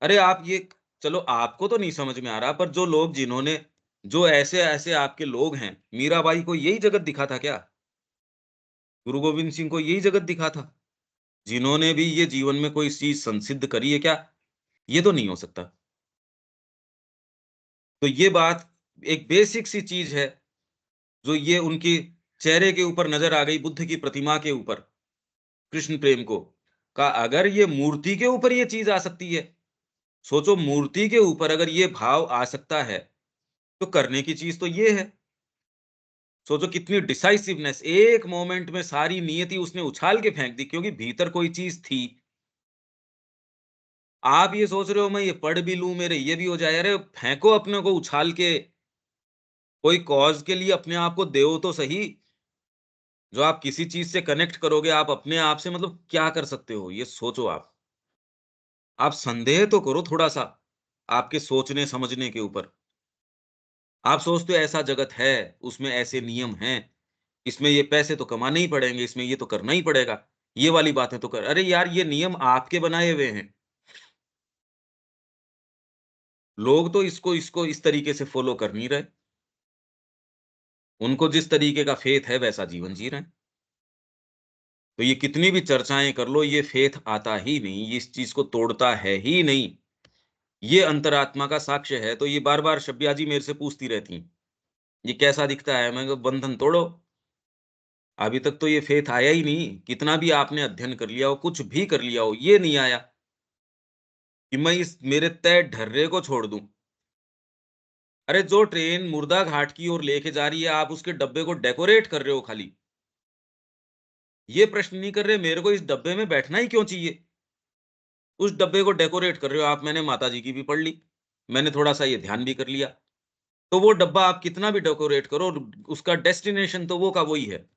अरे आप ये, चलो आपको तो नहीं समझ में आ रहा, पर जो लोग जिन्होंने, जो ऐसे-ऐसे आपके लोग हैं, मीराबाई को यही जगत दिखा था क्या? गुरु गोविंद सिंह को यही जगत दिखा था? जिन्होंने भी ये जीवन में कोई चीज़ संसिद्ध करी है क्या? ये तो नहीं हो सकता। तो ये बात एक बेसिक सी चीज़ है, जो ये उनकी चेहरे के ऊपर नज़र आ गई, बुद्ध की प्रतिमा के ऊपर, कृष्ण प्रेम को, का अगर ये मूर्ति के ऊपर ये चीज़ आ सकती है, सोचो मूर्ति के ऊपर अगर ये भाव आ सकता है, तो करने की चीज़ तो ये है। सोचो कितनी डिसाइसिवनेस, एक मोमेंट में सारी नियति उसने उछाल के फेंक दी, क्योंकि भीतर कोई चीज़ थी। आप ये सोच रहे हो मैं ये पढ़ भी लूँ, मेरे ये भी हो जाए, अरे फेंको अपने को उछाल के, कोई कॉज़ के लिए अपने आप को देओ तो सही। जो आप किसी चीज़ से कनेक्ट करोगे, आप अपने आप से मतलब क्या कर सकते हो? ये सोचो आप। आप संदेह तो करो थोड़ा-सा, आपके सोचने-समझने के ऊपर। आप सोचते हो ऐसा जगत है, उसमें ऐसे नियम हैं, इसमें ये पैसे तो कमाने ही पड़ेंगे, इसमें ये तो करना ही पड़ेगा, ये वाली बातें तो कर, अरे यार ये नियम आपके बनाए हुए हैं। लोग तो इसको इसको इस तरीके से फ़ॉलो कर नहीं रहे। उनको जिस तरीके का फ़ेथ है वैसा जीवन जी रहे हैं। तो ये कितनी भी चर्चाएँ कर लो, ये फ़ेथ आता ही नहीं, ये इस चीज़ को तोड़ता है ही नहीं। ये अंतरात्मा का साक्ष्य है, तो ये बार-बार शब्या जी मेरे से पूछती रहती हैं, ये कैसा दिखता है? मैंने कहा बंधन तोड़ो। अभी तक तो ये फ़ेथ आया ही नहीं, कितना भी आपने अध्ययन कर लिया हो, कुछ भी कर लिया हो, ये नहीं आया कि मैं इस मेरे तय ढर्रे को छोड़ दूँ। अरे जो ट्रेन मुर्दा घाट की ओर लेके जा रही है, आप उसके डब्बे को डेकोरेट कर रहे हो खाली। ये प्रश्न नहीं कर रहे मेरे को इस डब्बे में बैठना ही क्यों चाहिए? उस डब्बे को डेकोरेट कर रहे हो आप, मैंने माताजी की भी पढ़ ली, मैंने थोड़ा-सा ये ध्यान भी कर लिया। तो वो डब्बा आप कितना भी डेकोरेट करो, उसका डेस्टिनेशन तो वो का वही है।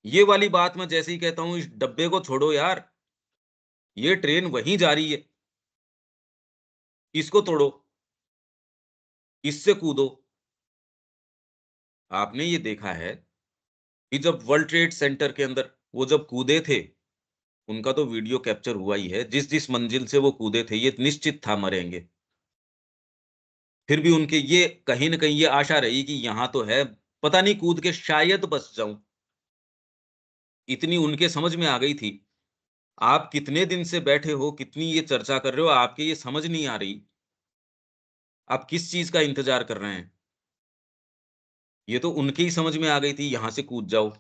ये वाली बात मैं जैसे ही कहता हूँ, इस डब्बे को छोड़ो यार, ये ट्रेन वहीं जा रही है, इसको तोड़ो, इससे कूदो। आपने ये देखा है कि जब वर्ल्ड ट्रेड सेंटर के अंदर वो जब कूदे थे, उनका तो वीडियो कैप्चर हुआ ही है, जिस-जिस मंजिल से वो कूदे थे, ये निश्चित था मरेंगे। फिर भी उनके ये कहीं न कहीं ये आशा रही कि यहाँ तो है, पता नहीं कूद के शायद बच जाऊँ। इतनी उनके समझ में आ गई थी। आप कितने दिन से बैठे हो, कितनी ये चर्चा कर रहे हो, आपके ये समझ नहीं आ रही। आप किस चीज़ का इंतज़ार कर रहे हैं? ये तो उनके ही समझ में आ गई थी, यहाँ से कूद जाओ।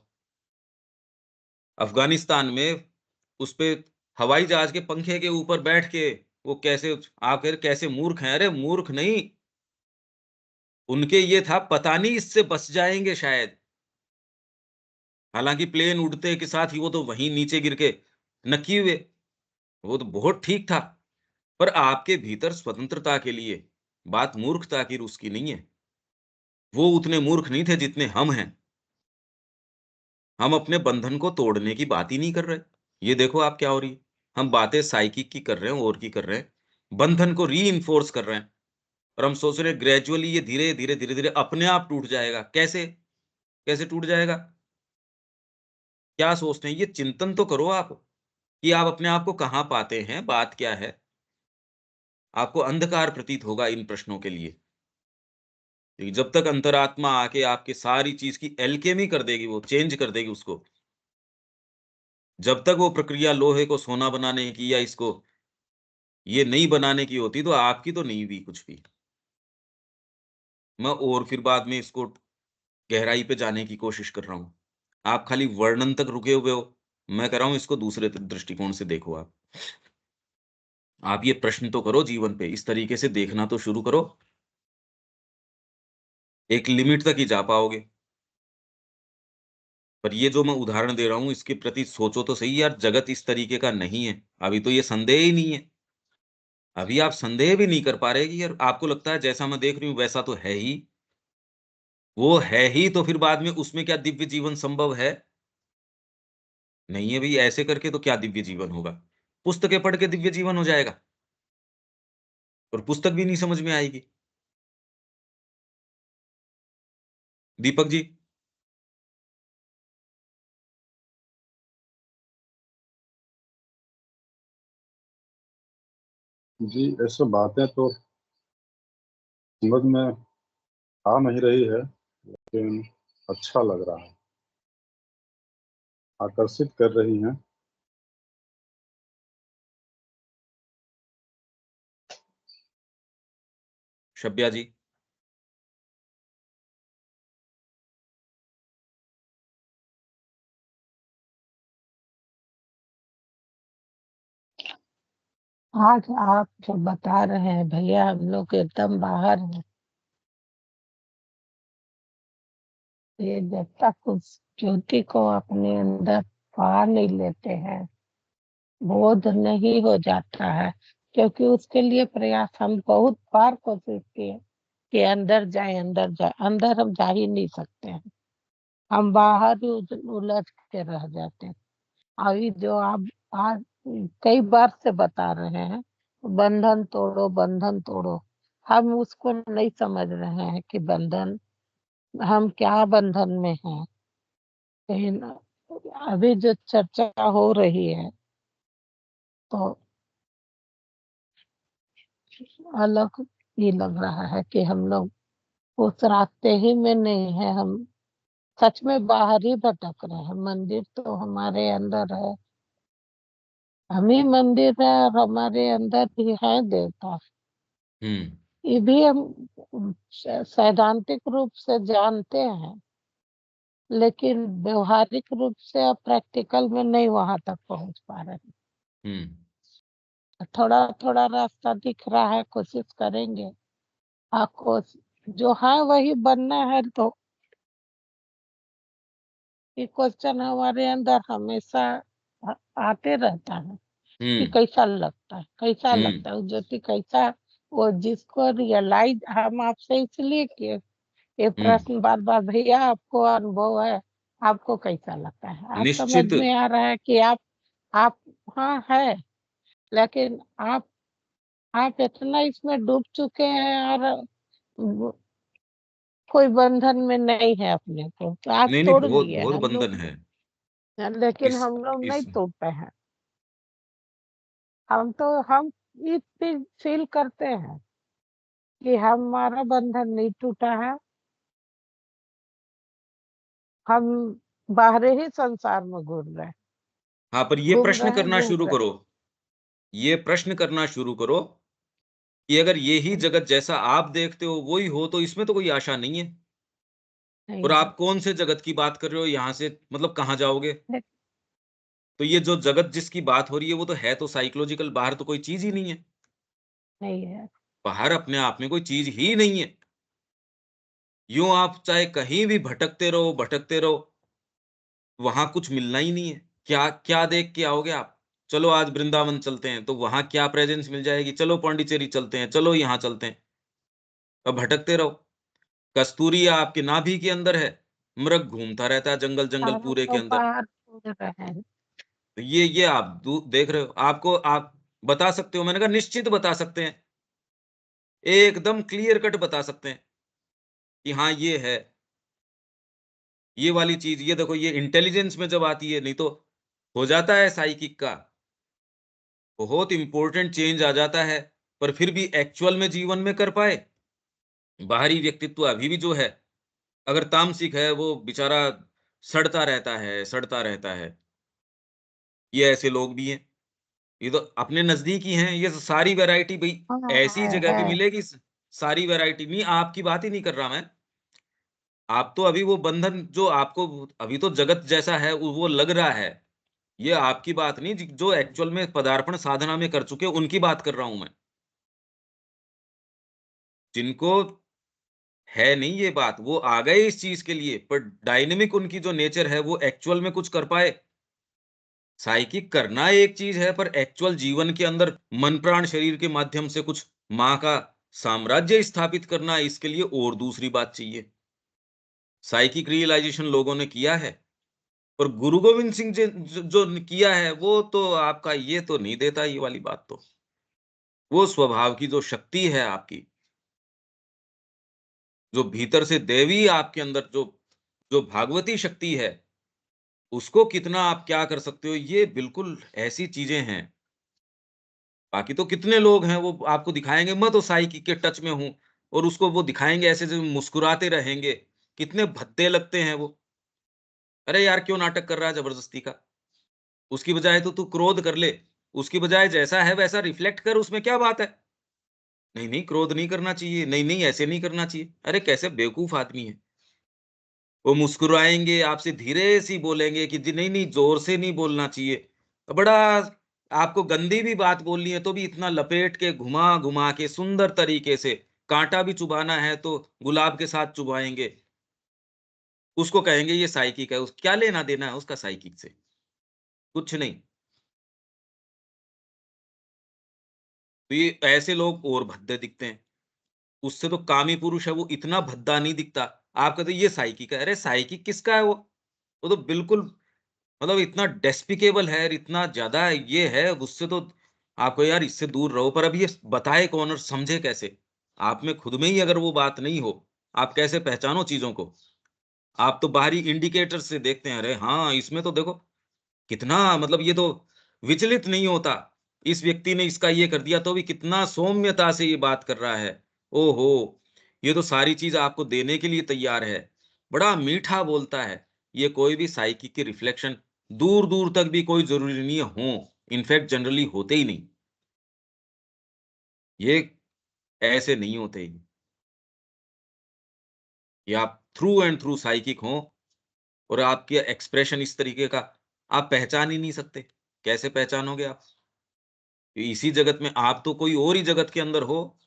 अफ़गानिस्तान में उसपे हवाई जहाज़ के पंखे के ऊपर बैठ के वो कैसे, आप कह रहे कैसे मूर्ख हैं, अरे मूर्ख नहीं, उनके ये था पता नहीं इससे बच जाएँगे शायद। हालाँकि प्लेन उड़ते के साथ ही वो तो वहीं नीचे गिर के नक्की हुए, वो तो बहुत ठीक था। पर आपके भीतर स्वतंत्रता के लिए बात मूर्खता की उसकी नहीं है। वो उतने मूर्ख नहीं थे जितने हम हैं। हम अपने बंधन को तोड़ने की बात ही नहीं कर रहे। ये देखो आप क्या हो रही है। हम बातें साइकिक की कर रहे हैं और की कर रहे हैं। बंधन को रीइन्फोर्स कर रहे हैं और हम सोच रहे हैं ग्रेजुअली ये धीरे-धीरे, धीरे-धीरे अपने आप टूट जाएगा। कैसे? कैसे टूट जाएगा? क्या सोचते हैं? ये चिंतन तो करो आप। कि आप अपने आप को कहाँ पाते हैं, बात क्या है? आपको अंधकार प्रतीत होगा इन प्रश्नों के लिए। लेकिन जब तक अंतरात्मा आके आपकी सारी चीज़ की एल्केमी कर देगी, वो चेंज कर देगी उसको। जब तक वो प्रक्रिया लोहे को सोना बनाने की या इसको ये नहीं बनाने की होती, तो आपकी तो नहीं हुई कुछ भी। मैं और फिर बाद में इसको गहराई पे जाने की कोशिश कर रहा हूँ। आप खाली वर्णन तक रुके हुए हो। मैं कह रहा हूँ इसको दूसरे दृष्टिकोण से देखो आप। आप ये प्रश्न तो करो जीवन पे, इस तरीके से देखना तो शुरू करो। एक लिमिट तक ही जा पाओगे। पर ये जो मैं उदाहरण दे रहा हूँ, इसके प्रति सोचो तो सही यार, जगत इस तरीके का नहीं है। अभी तो ये संदेह ही नहीं है। अभी आप संदेह भी नहीं कर पा रहे कि यार आपको लगता है जैसा मैं देख रही हूँ वैसा तो है ही। वो है ही तो फिर बाद में उसमें क्या दिव्य जीवन संभव है? नहीं है भई, ऐसे करके तो क्या दिव्य जीवन होगा? पुस्तकें पढ़ के दिव्य जीवन हो जाएगा और पुस्तक भी नहीं समझ में आएगी। दीपक जी, जी, ऐसे बातें तो समझ में आ नहीं रही है, लेकिन अच्छा लग रहा है, आकर्षित कर रही हैं। शब्या जी, आज आप जो बता रहे हैं भैया, हम लोग एकदम बाहर हैं। ये जब तक उस ज्योति को अपने अंदर पा नहीं लेते हैं, बोध नहीं हो जाता है। क्योंकि उसके लिए प्रयास हम बहुत बार कोशिश किए कि अंदर जाए, अंदर जाए, अंदर हम जा ही नहीं सकते हैं। हम बाहर ही उलझ के रह जाते हैं। अभी जो आप आज कई बार से बता रहे हैं, बंधन तोड़ो, बंधन तोड़ो। हम उसको नहीं समझ रहे हैं कि बंधन, हम क्या बंधन में हैं। लेकिन अभी जो चर्चा हो रही है, तो अलग ही लग रहा है कि हम लोग उस रास्ते ही में नहीं है। हम सच में बाहर ही भटक रहे हैं। मंदिर तो हमारे अंदर है, हम ही मंदिर है, और हमारे अंदर भी है देवता। हुँ, ये भी हम सैद्धांतिक रूप से जानते हैं, लेकिन व्यवहारिक रूप से और प्रैक्टिकल में नहीं वहां तक पहुंच पा रहे हैं। हुँ। थोड़ा थोड़ा रास्ता दिख रहा है, कोशिश करेंगे। आपको जो है वही बनना है, तो ये क्वेश्चन हमारे अंदर हमेशा आ- आते रहता है कि हुँ, कैसा लगता है, कैसा हुँ, लगता है, वो ज्योति कैसा। वो जिसको रियलाइज हम आपसे इसलिए किए ये हुँ। प्रश्न बार बार, भैया आपको अनुभव है, आपको कैसा लगता है? आप समझ निश्चित में आ रहा है कि आप हाँ है, लेकिन आप इतना इसमें डूब चुके हैं, और वो- कोई बंधन में नहीं है अपने को, तो आप नहीं, नहीं, तोड़ बहुत लिए बहुत हम बंधन लोग। है। लेकिन इस हम लोग नहीं इस तोड़ पाए हैं। हम ये चीज फील करते हैं कि हमारा बंधन नहीं टूटा है। हम बाहर ही संसार में घूम रहे हैं, हाँ, पर ये घूम प्रश्न रहे हैं, करना घूम शुरू रहे हैं। करो। ये प्रश्न करना शुरू करो कि अगर ये ही जगत जैसा आप देखते हो वो ही हो, तो इसमें तो कोई आशा नहीं है। और नहीं है। आप कौन से जगत की बात कर रहे हो यहाँ से, मतलब कहाँ जाओगे? नहीं तो ये जो जगत जिसकी बात हो रही है वो तो है तो साइकोलॉजिकल, बाहर तो कोई चीज़ ही नहीं है। नहीं है। बाहर अपने आप में कोई चीज़ ही नहीं है। यूँ आप चाहे कहीं भी भटकते रहो, वहाँ कुछ मिलना ही नहीं है। क्या क्या देख के आओगे आप? चलो आज वृंदावन चलते हैं, तो वहाँ क्या प्रेज़ेंस मिल जाएगी? चलो पौंडीचेरी चलते हैं, चलो यहाँ चलते हैं। अब भटकते रहो। कस्तूरी आपकी नाभि के अंदर है, मृग घूमता रहता है जंगल-जंगल हम पूरे के तो अंदर। बाहर घूम रहे हैं। तो ये आप देख रहे हो। आपको आप बता सकते हो, मैंने कहा निश्चित बता सकते हैं। एकदम क्लियर कट बता सकते हैं कि हाँ, ये है। ये वाली चीज़, ये देखो, ये इंटेलिजेंस में जब आती है, नहीं तो हो जाता है साइकिक का। बहुत इंपॉर्टेंट चेंज आ जाता है, पर फिर भी एक्चुअल में जीवन में कर पाए। बाहरी व्यक्तित्व अभी भी जो है, अगर तामसिक है, वो बेचारा सड़ता रहता है। ये ऐसे लोग भी हैं। ये तो अपने नज़दीक ही हैं, ये सारी वैरायटी भई हाँ, ऐसी जगह पे है। मिलेगी सारी वैरायटी। नहीं, आपकी बात ही नहीं कर रहा मैं। आप तो अभी वो बंधन जो आपको अभी तो जगत जैसा है वो लग रहा है। ये आपकी बात नहीं, जो एक्चुअल में पदार्पण साधना में कर चुके हैं, उनकी बात कर रहा हूँ मैं। जिनको है नहीं ये बात, वो आ गए इस चीज़ के लिए, पर डायनामिक उनकी जो नेचर है, वो एक्चुअल में कुछ कर पाए। साइकिक करना एक चीज़ है, पर एक्चुअल जीवन के अंदर मन, प्राण, शरीर के माध्यम से कुछ माँ का साम्राज्य स्थापित करना, इसके लिए और दूसरी बात चाहिए। साइकिक रियलाइज़ेशन लोगों ने किया है, पर गुरु गोविंद सिंह जी जो जो किया है, वो तो आपका ये तो नहीं देता ये वाली बात तो। वो स्वभाव की जो शक्ति है आपकी, जो भीतर से दैवी आपके अंदर जो भागवती शक्ति है, उसको कितना आप क्या कर सकते हो, ये बिल्कुल ऐसी चीज़ें हैं। बाकी तो कितने लोग हैं वो आपको दिखाएँगे मैं तो साइकी के टच में हूँ, और उसको वो दिखाएँगे ऐसे जो मुस्कुराते रहेंगे, कितने भद्दे लगते हैं वो। अरे यार क्यों नाटक कर रहा है ज़बरदस्ती का? उसकी बजाय तो तू क्रोध कर ले, उसकी बजाय जैसा है वैसा रिफ्लेक्ट कर, उसमें क्या बात है? नहीं, नहीं क्रोध नहीं करना चाहिए, नहीं, नहीं ऐसे नहीं करना चाहिए। अरे कैसे बेवकूफ़ आदमी है। वो मुस्कुराएँगे, आपसे धीरे-सी बोलेंगे कि जी नहीं, नहीं ज़ोर से नहीं बोलना चाहिए। बड़ा आपको गंदी भी बात बोलनी है तो भी इतना लपेट के घुमा-घुमा के सुंदर तरीके से, काँटा भी चुभाना है तो गुलाब के साथ चुभाएँगे। उसको कहेंगे ये साइकिक है, उस क्या लेना-देना है उसका साइकिक से? कुछ नहीं। तो ये ऐसे लोग और भद्दे दिखते हैं। उससे तो कामी पुरुष है वो इतना भद्दा नहीं दिखता। आप कहते हो ये साइकिक है। अरे साइकिक किसका है वो? वो तो बिल्कुल मतलब इतना डेस्पिकेबल है, इतना ज़्यादा ये है, उससे तो आपको यार इससे दूर रहो। पर अब ये बताए कौन और समझे कैसे? आप में खुद में ही अगर वो बात नहीं हो, आप कैसे पहचानो चीज़ों को? आप तो बाहरी इंडिकेटर से देखते हैं, अरे हाँ, इसमें तो देखो कितना मतलब ये तो विचलित नहीं होता। इस व्यक्ति ने इसका ये कर दिया तो भी कितना सौम्यता से ये बात कर रहा है। ओहो! ये तो सारी चीज़ आपको देने के लिए तैयार है। बड़ा मीठा बोलता है। ये कोई भी साइकिक की रिफ्लेक्शन दूर-दूर तक भी कोई ज़रूरी नहीं है हों। इनफैक्ट जनरली होते ही नहीं। ये ऐसे नहीं होते ये। ये आप थ्रू एंड थ्रू साइकिक हों और आपके एक्सप्रेशन इस तरीके का आप पहचान ही नहीं सकते। कैसे पहचानोगे आप? इसी जगत में आप तो कोई और ही जगत के अंदर हो,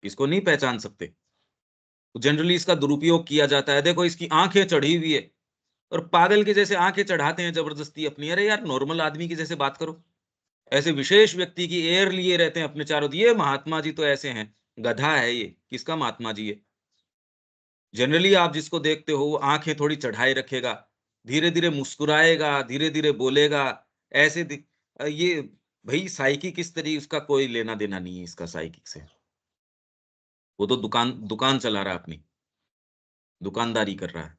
इसको नहीं पहचान सकते। जनरली इसका दुरुपयोग किया जाता है, देखो इसकी आँखें चढ़ी हुई है और पागल के जैसे आँखें चढ़ाते हैं ज़बरदस्ती अपनी। अरे यार नॉर्मल आदमी के जैसे बात करो। ऐसे विशेष व्यक्ति की एयर लिए रहते हैं अपने चारों ये महात्मा जी तो ऐसे हैं, गधा है ये, किसका महात्मा जी है? जनरली आप जिसको देखते हो वो आँखें थोड़ी चढ़ाए रखेगा, धीरे-धीरे मुस्कुराएगा, धीरे-धीरे बोलेगा, ऐसे ये भई साइकिक इस तरी उसका कोई लेना-देना नहीं है इसका साइकिक से। वो तो दुकान दुकान चला रहा है अपनी, दुकानदारी कर रहा है।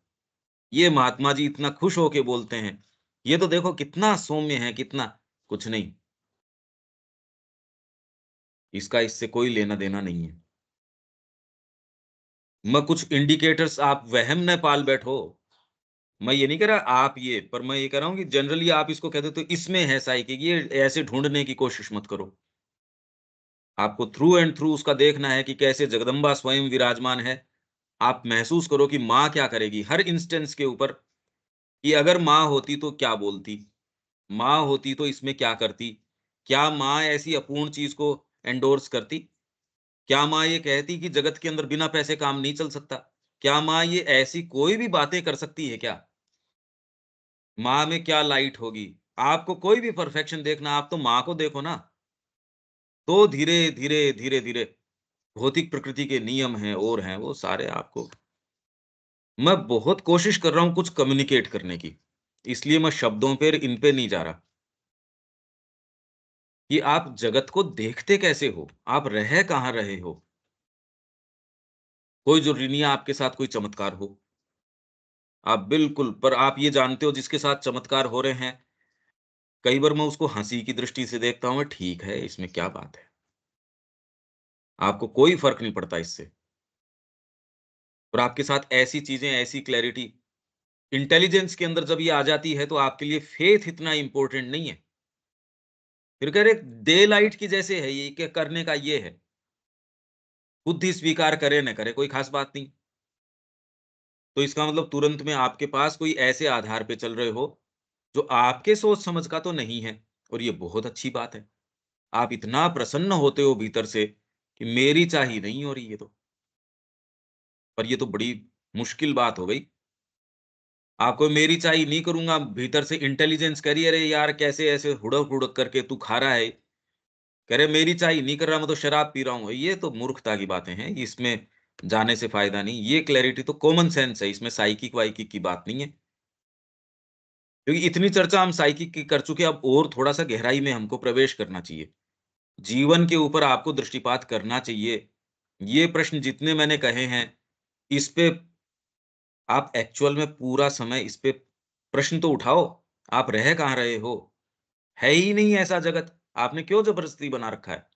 ये महात्मा जी इतना खुश होके बोलते हैं, ये तो देखो कितना सौम्य है, कितना कुछ नहीं, इसका इससे कोई लेना-देना नहीं है। मैं कुछ इंडिकेटर्स आप वहम न पाल बैठो। मैं ये नहीं कह रहा आप ये, पर मैं ये कह रहा हूँ कि जनरली आप इसको कहते हो तो इसमें है साइकिक, ये ऐसे ढूँढने की कोशिश मत करो। आपको थ्रू एंड थ्रू उसका देखना है कि कैसे जगदम्बा स्वयं विराजमान है। आप महसूस करो कि माँ क्या करेगी हर इंस्टेंस के ऊपर, कि अगर माँ होती तो क्या बोलती? माँ होती तो इसमें क्या करती? क्या माँ ऐसी अपूर्ण चीज़ को एंडोर्स करती? क्या माँ ये कहती कि जगत के अंदर बिना पैसे काम नहीं चल सकता? क्या माँ ये ऐसी कोई भी बातें कर सकती है क्या? माँ में क्या लाइट होगी? आपको कोई भी परफेक्शन देखना, आप तो माँ को देखो ना। तो धीरे-धीरे, धीरे-धीरे भौतिक प्रकृति के नियम हैं और हैं, वो सारे आपको मैं बहुत कोशिश कर रहा हूँ कुछ कम्युनिकेट करने की, इसलिए मैं शब्दों पे इन पे नहीं जा रहा कि आप जगत को देखते कैसे हो? आप रह कहाँ रहे हो? कोई ज़रूरी नहीं है आपके साथ कोई चमत्कार हो। आप बिल्कुल पर आप ये जानते हो जिसके साथ चमत्कार हो रहे हैं, कई बार मैं उसको हँसी की दृष्टि से देखता हूँ, ठीक है, इसमें क्या बात है? आपको कोई फ़र्क नहीं पड़ता इससे। और आपके साथ ऐसी चीज़ें, ऐसी क्लैरिटी, इंटेलिजेंस के अंदर जब ये आ जाती है, तो आपके लिए फेथ इतना इम्पोर्टेंट नहीं है। फिर कह रहे डे लाइट की जैसे है ये, कि करने का ये है। बुद्धि स्वीकार करे न करे, कोई ख़ास बात नहीं। तो इसका मतलब तुरंत में आपके पास कोई ऐसे आधार पे चल रहे हो, जो आपके सोच-समझ का तो नहीं है, और ये बहुत अच्छी बात है। आप इतना प्रसन्न होते हो भीतर से कि मेरी चाह ही नहीं हो रही ये तो। पर ये तो बड़ी मुश्किल बात हो गई। आपको मेरी चाह ही नहीं करूँगा, भीतर से इंटेलिजेंस कह रही है, "अरे यार, कैसे ऐसे हुड़क-हुड़क करके तू खा रहा है?" कह रहे, "मेरी चाह ही नहीं कर रहा, मैं तो शराब पी रहा हूँ।" ये तो मूर्खता की बातें हैं, इसमें जाने से फ़ायदा नहीं। ये क्लैरिटी तो कॉमन सेंस है, इसमें साइकिक-वाइकिक की बात नहीं है। क्योंकि इतनी चर्चा हम साइकिक की कर चुके हैं, अब और थोड़ा-सा गहराई में हमको प्रवेश करना चाहिए। जीवन के ऊपर आपको दृष्टिपात करना चाहिए। ये प्रश्न जितने मैंने कहे हैं, इस पे आप एक्चुअल में पूरा समय इस पे प्रश्न तो उठाओ। आप रह कहाँ रहे हो? है ही नहीं ऐसा जगत। आपने क्यों ज़बरदस्ती बना रखा है?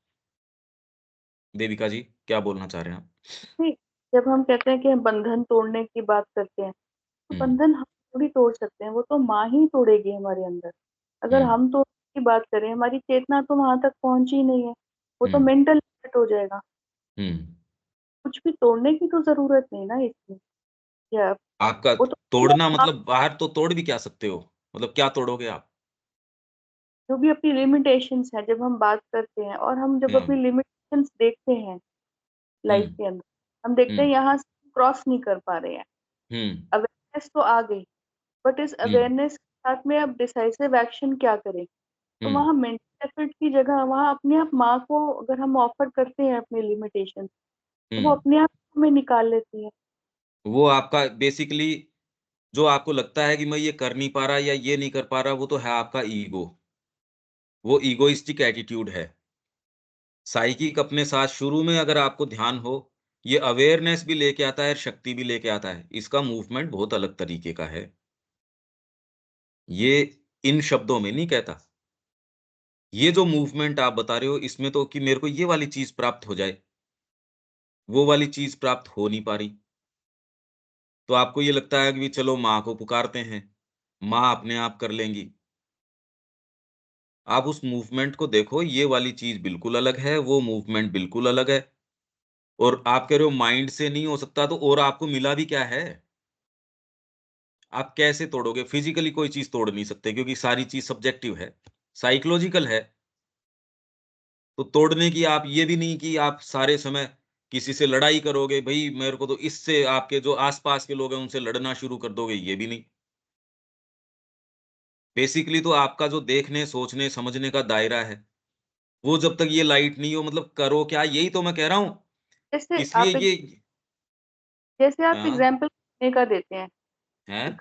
देविका जी, क्या बोलना चाह रहे हैं आप? नहीं, जब हम कहते हैं कि हम बंधन तोड़ने की बात करते हैं, तो हुँ, बंधन हम थोड़ी तोड़ सकते हैं, वो तो माँ ही तोड़ेगी हमारे अंदर। हुँ, अगर हम तोड़ने की बात करें, हमारी चेतना तो वहाँ तक पहुँची ही नहीं है, वो हुँ, तो मेंटल सेट हो जाएगा। हुँ। कुछ भी तोड़ने की तो ज़रूरत नहीं ना इसमें, या आपका वो तो तोड़ना मतलब बाहर तो तोड़ भी क्या सकते हो? मतलब क्या तोड़ोगे आप? जो भी अपनी लिमिटेशंस है, जब हम बात करते हैं और हम जब हुँ, अपनी लिमिटेशंस देखते हैं हुँ, लाइफ के अंदर, हम देखते हैं हुँ, यहाँ से क्रॉस नहीं कर पा रहे हैं। हुँ, अवेयरनेस तो आ गई, बट इस हुँ, अवेयरनेस के साथ में अब डिसाइसिव एक्शन क्या करें? तो हुँ, वहाँ मेंटल एफर्ट की जगह वहाँ अपने आप माँ को अगर हम ऑफर करते हैं अपनी लिमिटेशन, हुँ। तो वो अपने आप हमें निकाल लेती है। वो आपका बेसिकली जो आपको लगता है कि मैं ये कर नहीं पा रहा या ये नहीं कर पा रहा, वो तो है आपका ईगो। वो ईगोइस्टिक एटीट्यूड है। साइकिक अपने साथ शुरू में अगर आपको ध्यान हो, ये अवेयरनेस भी लेके आता है, शक्ति भी लेके आता है। इसका मूवमेंट बहुत अलग तरीके का है। ये इन शब्दों में नहीं कहता। ये जो मूवमेंट आप बता रहे हो, इसमें तो कि मेरे को ये वाली चीज़ प्राप्त हो जाए, वो वाली चीज़ प्राप्त हो नहीं पा रही। तो आपको ये लगता है कि चलो माँ को पुकारते हैं, माँ अपने आप कर लेंगी। आप उस मूवमेंट को देखो, ये वाली चीज़ बिल्कुल अलग है, वो मूवमेंट बिल्कुल अलग है। और आप कह रहे हो माइंड से नहीं हो सकता, तो और आपको मिला भी क्या है? आप कैसे तोड़ोगे? फिज़िकली कोई चीज़ तोड़ नहीं सकते, क्योंकि सारी चीज़ सब्जेक्टिव है, साइकोलॉजिकल है। तो तोड़ने की आप ये भी नहीं कि आप सारे समय किसी से लड़ाई करोगे, भई मेरे को तो इससे, आपके जो आस-पास के लोग हैं उनसे लड़ना शुरू कर दोगे, ये भी नहीं। बेसिकली तो आपका जो देखने, सोचने, समझने का दायरा है, वो जब तक ये लाइट नहीं हो, मतलब करो क्या? यही तो मैं कह रहा हूँ। जैसे इसलिए आप एक ये जैसे आप हाँ, एग्ज़ाम्पल खाने का देते हैं, कि हैं?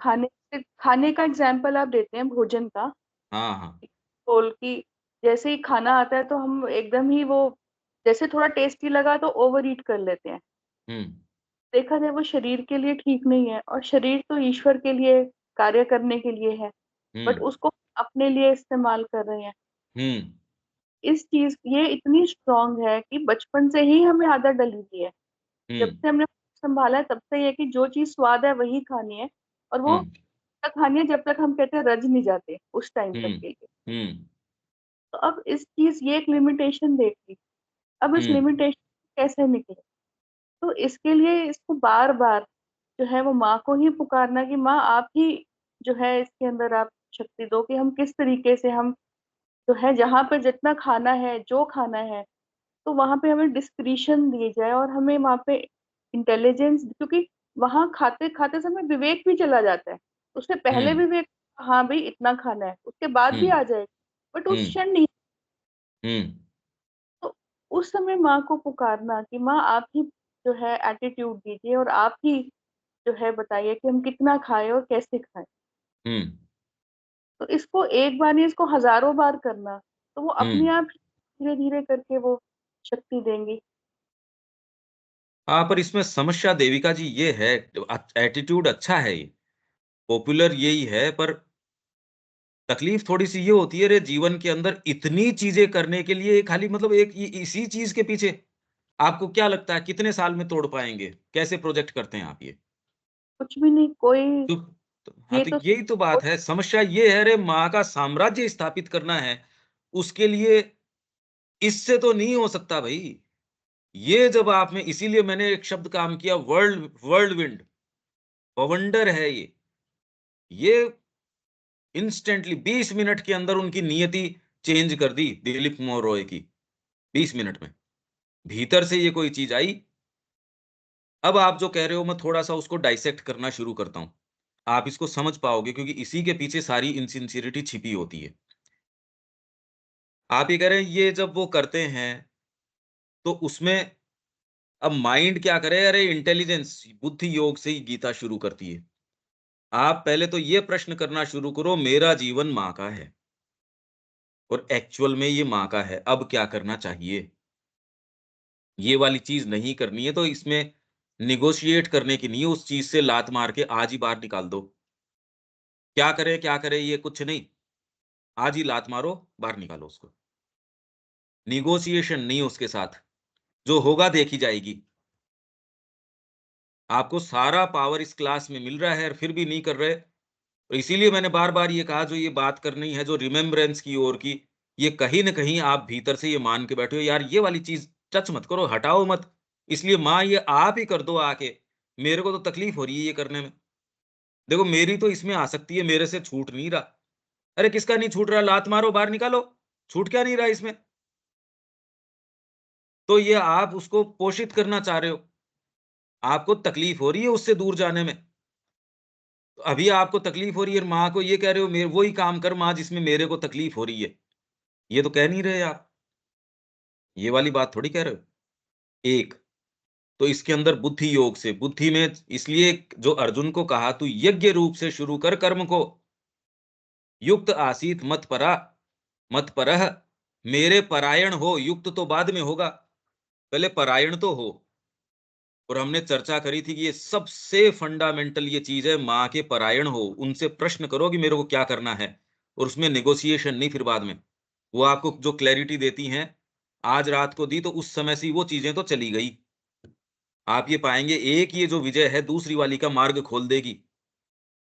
खाने का एग्ज़ाम्पल आप देते हैं भोजन का, हाँ, हाँ। बोल कि जैसे ही खाना आता है तो हम एकदम ही वो जैसे थोड़ा टेस्टी लगा तो ओवर ईट कर लेते हैं। हुँ, देखा जाए वो शरीर के लिए ठीक नहीं है और शरीर तो ईश्वर के लिए कार्य करने के लिए है, हुँ, बट उसको अपने लिए इस्तेमाल कर रहे हैं। हुँ, इस चीज़ ये इतनी स्ट्रॉन्ग है कि बचपन से ही हमें आदत डली हुई है। हुँ, जब से हमने सँभाला है तब से ये है कि जो चीज़ स्वाद है वही खानी है और हुँ, वो तब तक खानी है जब तक हम कहते हैं रज नहीं जाते, उस टाइम तक हुँ, के लिए। हुँ, तो अब इस चीज़ ये एक लिमिटेशन देख ली, अब इस हुँ, लिमिटेशन कैसे निकले? तो इसके लिए इसको बार-बार जो है वो माँ को ही पुकारना कि माँ आप ही जो है इसके अंदर आप शक्ति दो कि हम किस तरीके से हम जो है जहाँ पे जितना खाना है, जो खाना है, तो वहाँ पे हमें डिस्क्रिशन दी जाए और हमें वहाँ पे इंटेलिजेंस क्योंकि वहाँ खाते-खाते समय विवेक भी चला जाता है। उससे हुँ, पहले विवेक हाँ, भई इतना खाना है, उसके बाद हुँ, भी आ जाएगा, बट हुँ, उस क्षण नहीं। हुँ। तो उस समय माँ को पुकारना कि माँ आप ही जो है एटीट्यूड दीजिए और आप ही जो है बताइए कि हम कितना खाएँ और कैसे खाएँ। हुँ, तो इसको एक बार नहीं इसको हज़ारों बार करना, तो वो हुँ। अपने आप धीरे-धीरे करके वो शक्ति देंगी। हाँ, पर इसमें समस्या देविका जी ये है, एटीट्यूड अच्छा है ये, पॉपुलर यही है, पर तकलीफ थोड़ी-सी ये होती है, अरे जीवन के अंदर इतनी चीज़ें करने के लिए खाली मतलब एक इसी चीज़ के पीछे आपको क्या लगता है कितने साल में तोड़ पाएँगे? कैसे प्रोजेक्ट करते हैं आप ये? कुछ भी नहीं, कोई तो हाँ, ये तो तो यही तो बात है, समस्या ये है, अरे माँ का साम्राज्य स्थापित करना है, उसके लिए इससे तो नहीं हो सकता भई। ये जब आप में इसीलिए मैंने एक शब्द काम किया वर्ल्ड बवंडर है ये। ये इंस्टेंटली 20 मिनट के अंदर उनकी नियति चेंज कर दी दिलीप कुमार रॉय की, 20 मिनट में। भीतर से ये कोई चीज़ आई, अब आप जो कह रहे हो मैं थोड़ा-सा उसको डाइसेक्ट करना शुरू करता हूँ। आप इसको समझ पाओगे क्योंकि इसी के पीछे सारी इनसिंसियरिटी छिपी होती है। आप ये कह रहे हैं ये जब वो करते हैं, तो उसमें अब माइंड क्या करे, अरे इंटेलिजेंस बुद्धि योग से ही गीता शुरू करती है। आप पहले तो ये प्रश्न करना शुरू करो, मेरा जीवन माँ का है और एक्चुअल में ये माँ का है, अब क्या करना चाहिए? ये वाली चीज़ नहीं करनी है तो इसमें नेगोशिएट करने की नहीं है, उस चीज़ से लात मार के आज ही बाहर निकाल दो। क्या करें ये कुछ नहीं, आज ही लात मारो, बाहर निकालो उसको। नेगोशिएशन नहीं उसके साथ, जो होगा देखी जाएगी। आपको सारा पावर इस क्लास में मिल रहा है और फिर भी नहीं कर रहे, तो इसीलिए मैंने बार-बार ये कहा जो ये बात करनी है, जो रिमेम्बरेंस की ओर की, ये कहीं न कहीं आप भीतर से ये मान के बैठे हो, यार ये वाली चीज़ टच मत करो, हटाओ मत। इसलिए माँ ये आप ही कर दो आके, मेरे को तो तकलीफ हो रही है ये करने में। देखो मेरी तो इसमें आसक्ति है, मेरे से छूट नहीं रहा। अरे किसका नहीं छूट रहा? लात मारो, बाहर निकालो। छूट क्या नहीं रहा इसमें? तो ये आप उसको पोषित करना चाह रहे हो। आपको तकलीफ हो रही है उससे दूर जाने में। तो अभी आपको तकलीफ हो रही है और माँ को ये कह रहे हो मेरे वही काम कर माँ जिसमें मेरे को तकलीफ हो रही है। ये तो कह नहीं रहे आप। ये वाली बात थोड़ी कह रहे हो। एक, तो इसके अंदर बुद्धि योग से बुद्धि में इसलिए जो अर्जुन को कहा तू यज्ञ रूप से शुरू कर कर्म को, युक्त आसीत मत परह, मेरे परायण हो, युक्त तो बाद में होगा, पहले परायण तो हो। और हमने चर्चा करी थी कि ये सबसे फंडामेंटल ये चीज़ है, माँ के परायण हो, उनसे प्रश्न करो कि मेरे को क्या करना है और उसमें नेगोशिएशन नहीं फिर बाद में। वो आपको जो क्लैरिटी देती हैं, आज रात को दी तो उस समय से ही वो चीज़ें तो चली गई। आप ये पाएँगे एक ये जो विजय है दूसरी वाली का मार्ग खोल देगी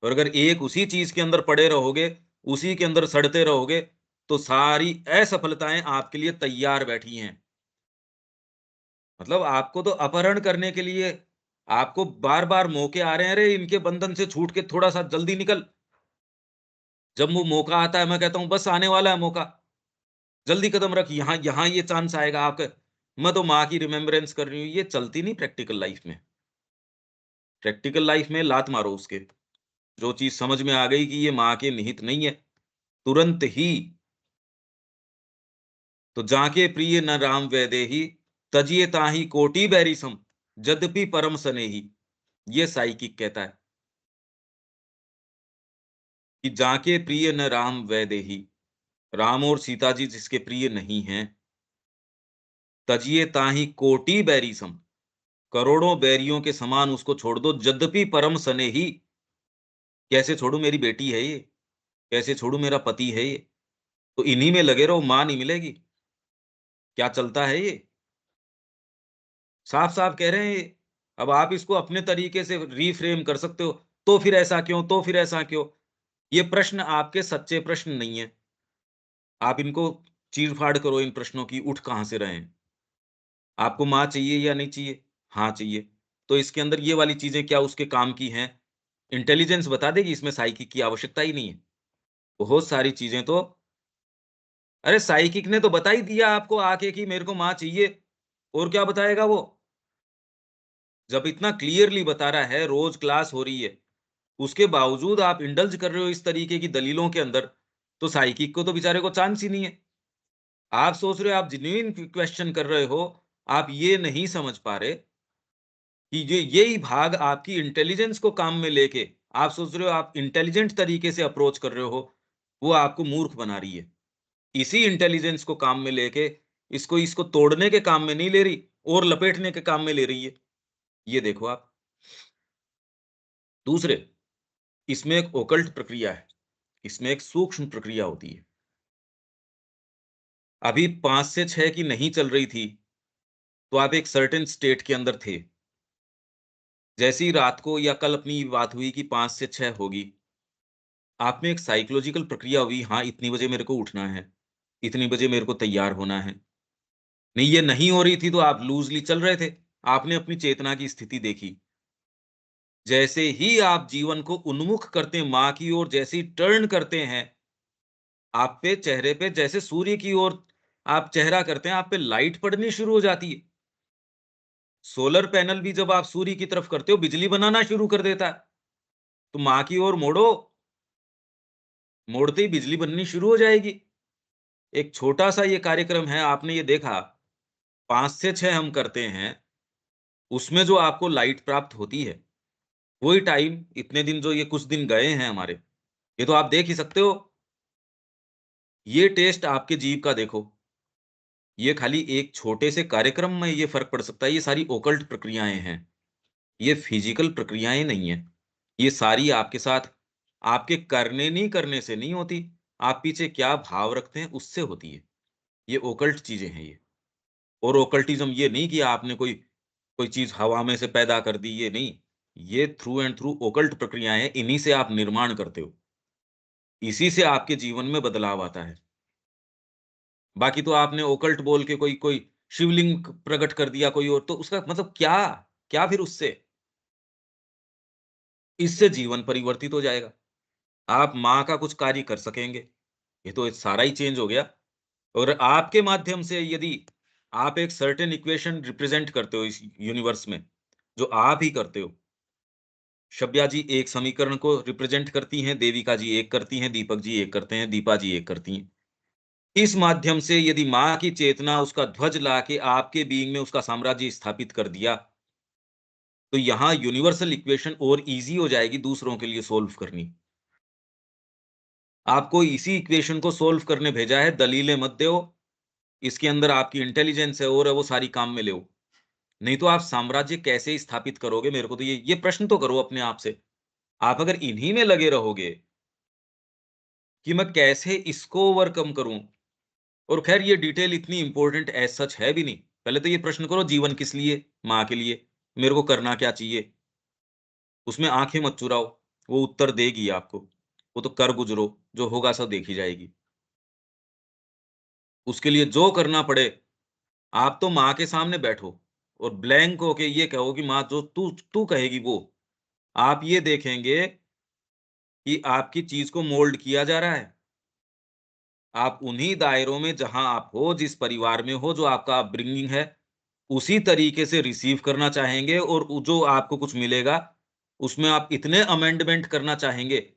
और अगर एक उसी चीज़ के अंदर पड़े रहोगे, उसी के अंदर सड़ते रहोगे, तो सारी असफलताएँ आपके लिए तैयार बैठी हैं। मतलब आपको तो अपहरण करने के लिए आपको बार-बार मौके आ रहे हैं, अरे इनके बंधन से छूट के थोड़ा-सा जल्दी निकल। जब वो मौका आता है मैं कहता हूँ बस आने वाला है मौका, जल्दी कदम रख, यहाँ यहाँ ये चांस आएगा आपका। मैं तो माँ की रिमेम्बरेंस कर रही हूँ, ये चलती नहीं प्रैक्टिकल लाइफ में। प्रैक्टिकल लाइफ में लात मारो उसके, जो चीज़ समझ में आ गई कि ये माँ के निहित नहीं है, तुरंत ही तो जाके प्रिय न राम वैदेही, तजिए ताहि कोटि बैरी सम, यद्यपि परम सनेही। ये साइकिक कहता है कि जाके प्रिय न राम वैदेही, राम और सीता जी जिसके प्रिय नहीं हैं, तजिए ताहि कोटि बैरी सम, करोड़ों बैरियों के समान उसको छोड़ दो, यद्यपि परम सनेही। कैसे छोड़ू, मेरी बेटी है ये, कैसे छोड़ू, मेरा पति है ये, तो इन्हीं में लगे रहो, माँ नहीं मिलेगी। क्या चलता है ये? साफ-साफ कह रहे हैं ये। अब आप इसको अपने तरीके से रीफ्रेम कर सकते हो, तो फिर ऐसा क्यों? तो फिर ऐसा क्यों? ये प्रश्न आपके सच्चे प्रश्न नहीं है। आप इनको चीर-फाड़ करो इन प्रश्नों की, उठ कहाँ से रहे हैं। आपको माँ चाहिए या नहीं चाहिए? हाँ, चाहिए। तो इसके अंदर ये वाली चीज़ें क्या उसके काम की हैं? इंटेलिजेंस बता देगी, इसमें साइकिक की आवश्यकता ही नहीं है। बहुत सारी चीज़ें तो अरे! साइकिक ने तो बता ही दिया आपको आके कि मेरे को माँ चाहिए, और क्या बताएगा वो? जब इतना क्लियरली बता रहा है, रोज़ क्लास हो रही है, उसके बावजूद आप इंडल्ज कर रहे हो इस तरीके की दलीलों के अंदर, तो साइकिक को तो बेचारे को चांस ही नहीं है। आप सोच रहे हो आप जेन्युइन क्वेश्चन कर रहे हो, आप ये नहीं समझ पा रहे कि यही भाग आपकी इंटेलिजेंस को काम में लेके आप सोच रहे हो आप इंटेलिजेंट तरीके से अप्रोच कर रहे हो, वो आपको मूर्ख बना रही है। इसी इंटेलिजेंस को काम में लेके इसको इसको तोड़ने के काम में नहीं ले रही और लपेटने के काम में ले रही है। ये देखो आप। दूसरे, इसमें एक ओकल्ट प्रक्रिया है। इसमें एक सूक्ष्म प्रक्रिया होती है। अभी 5 से 6 की नहीं चल रही थी, तो आप एक सर्टेन स्टेट के अंदर थे। जैसी रात को या कल अपनी बात हुई कि 5 से 6 होगी, आप में एक साइकोलॉजिकल प्रक्रिया हुई, हाँ, इतनी बजे मेरे को उठना है, इतनी बजे मेरे को तैयार होना है। नहीं, ये नहीं हो रही थी तो आप लूज़ली चल रहे थे। आपने अपनी चेतना की स्थिति देखी। जैसे ही आप जीवन को उन्मुख करते हैं, माँ की ओर जैसे ही टर्न करते हैं, आप पे चेहरे पे जैसे सूर्य की ओर आप चेहरा करते हैं, आप पे लाइट पड़नी शुरू हो जाती है। सोलर पैनल भी जब आप सूर्य की तरफ करते हो, बिजली बनाना शुरू कर देता है। तो माँ की ओर मोड़ो, मोड़ते ही बिजली बननी शुरू हो जाएगी। एक छोटा-सा ये कार्यक्रम है, आपने ये देखा, 5 से 6 हम करते हैं, उसमें जो आपको लाइट प्राप्त होती है, वही टाइम इतने दिन जो ये कुछ दिन गए हैं हमारे, ये तो आप देख ही सकते हो। ये टेस्ट आपके जीव का देखो। ये खाली एक छोटे से कार्यक्रम में ये फ़र्क पड़ सकता है, ये सारी ओकल्ट प्रक्रियाएँ हैं। ये फिज़िकल प्रक्रियाएँ नहीं हैं। ये सारी आपके साथ आपके करने नहीं करने से नहीं होती, आप पीछे क्या भाव रखते हैं उससे होती है। ये ओकल्ट चीज़ें हैं ये। और ओकल्टिज़्म ये नहीं कि आपने कोई कोई चीज़ हवा में से पैदा कर दी, ये नहीं। ये थ्रू एंड थ्रू ओकल्ट प्रक्रियाएँ हैं, इन्हीं से आप निर्माण करते हो। इसी से आपके जीवन में बदलाव आता है। बाकी तो आपने ओकल्ट बोल के कोई कोई शिवलिंग प्रकट कर दिया कोई और, तो उसका मतलब क्या? क्या फिर उससे? इससे जीवन परिवर्तित हो जाएगा। आप माँ का कुछ कार्य कर सकेंगे। ये तो सारा ही चेंज हो गया। और आपके माध्यम से यदि आप एक सर्टेन इक्वेशन रिप्रेज़ेंट करते हो इस यूनिवर्स में, जो आप ही करते हो। शब्या जी एक समीकरण को रिप्रेज़ेंट करती हैं, देविका जी एक करती हैं, दीपक जी एक करते हैं, दीपा जी एक करती हैं। इस माध्यम से यदि माँ की चेतना उसका ध्वज लाके आपके बीइंग में उसका साम्राज्य स्थापित कर दिया, तो यहाँ यूनिवर्सल इक्वेशन और ईज़ी हो जाएगी दूसरों के लिए सोल्व करनी। आपको इसी इक्वेशन को सोल्व करने भेजा है, दलीलें मत दो, इसके अंदर आपकी इंटेलिजेंस है और है वो सारी काम में ले। नहीं तो आप साम्राज्य कैसे स्थापित करोगे? मेरे को तो ये प्रश्न तो करो अपने आप से। आप अगर इन्हीं में लगे रहोगे कि मैं कैसे इसको ओवरकम करूँ, और ख़ैर ये डिटेल इतनी इम्पोर्टेंट एज़ सच है भी नहीं। पहले तो ये प्रश्न करो, जीवन किस लिए? माँ के लिए। मेरे को करना क्या चाहिए? उसमें आँखें मत चुराओ, वो उत्तर देगी आपको। वो तो कर गुज़रो, जो होगा सो देखी जाएगी। उसके लिए जो करना पड़े, आप तो माँ के सामने बैठो और ब्लैंक होके ये कहो कि माँ जो तू तू कहेगी वो। आप ये देखेंगे कि आपकी चीज़ को मोल्ड किया जा रहा है। आप उन्हीं दायरों में जहाँ आप हो, जिस परिवार में हो, जो आपका अपब्रिंगिंग है, उसी तरीके से रिसीव करना चाहेंगे और जो आपको कुछ मिलेगा, उसमें आप इतने अमेंडमेंट करना चाहेंगे,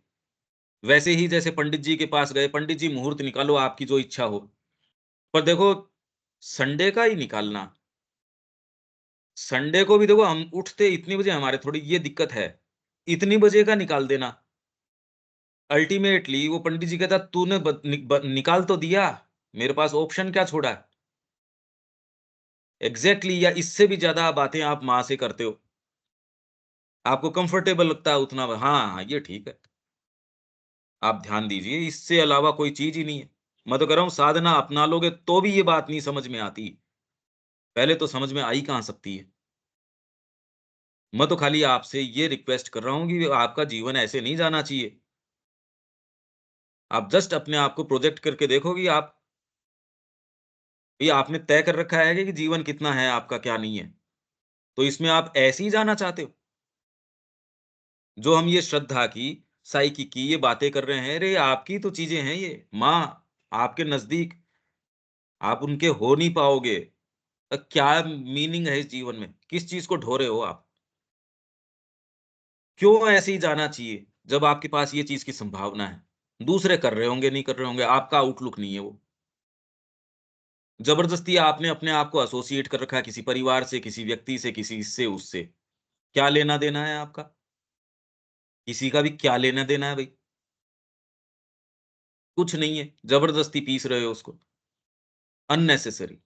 वैसे ही जैसे पंडित जी के पास गए, पंडित जी मुहूर्त निकालो आपकी जो इच्छा हो। पर देखो, संडे का ही निकालना, संडे को भी देखो हम उठते इतनी बजे, हमारे थोड़ी ये दिक्कत है, इतनी बजे का निकाल देना। अल्टीमेटली वो पंडित जी कहता तूने निकाल तो दिया, मेरे पास ऑप्शन क्या छोड़ा? एग्ज़ैक्टली, या इससे भी ज़्यादा बातें आप माँ से करते हो। आपको कंफर्टेबल लगता है उतना, हाँ, हाँ, ये ठीक है। आप ध्यान दीजिए, इससे अलावा कोई चीज़ ही नहीं है। मैं तो कह रहा हूँ साधना अपना लोगे तो भी ये बात नहीं समझ में आती। पहले तो समझ में आ ही कहाँ सकती है। मैं तो खाली आपसे ये रिक्वेस्ट कर रहा हूँ कि आपका जीवन ऐसे नहीं जाना चाहिए। आप जस्ट अपने आप को प्रोजेक्ट करके देखो कि आप, ये आपने तय कर रखा है कि जीवन कितना है आपका, क्या नहीं है। तो इसमें आप ऐसे ही जाना चाहते हो? जो हम ये श्रद्धा की, साइकी की ये बातें कर रहे हैं, अरे आपकी तो चीज़ें हैं ये। माँ, आपके नज़दीक आप उनके हो नहीं पाओगे। क्या मीनिंग है इस जीवन में? किस चीज़ को ढो रहे हो आप? क्यों ऐसे ही जाना चाहिए, जब आपके पास ये चीज़ की संभावना है? दूसरे कर रहे होंगे, नहीं कर रहे होंगे, आपका आउटलुक नहीं है वो। ज़बरदस्ती आपने अपने आप को एसोसिएट कर रखा है किसी परिवार से, किसी व्यक्ति से, किसी इससे, उससे। क्या लेना-देना है आपका? किसी का भी क्या लेना-देना है भई? कुछ नहीं है, ज़बरदस्ती पीस रहे हो उसको, अननेसेसरी।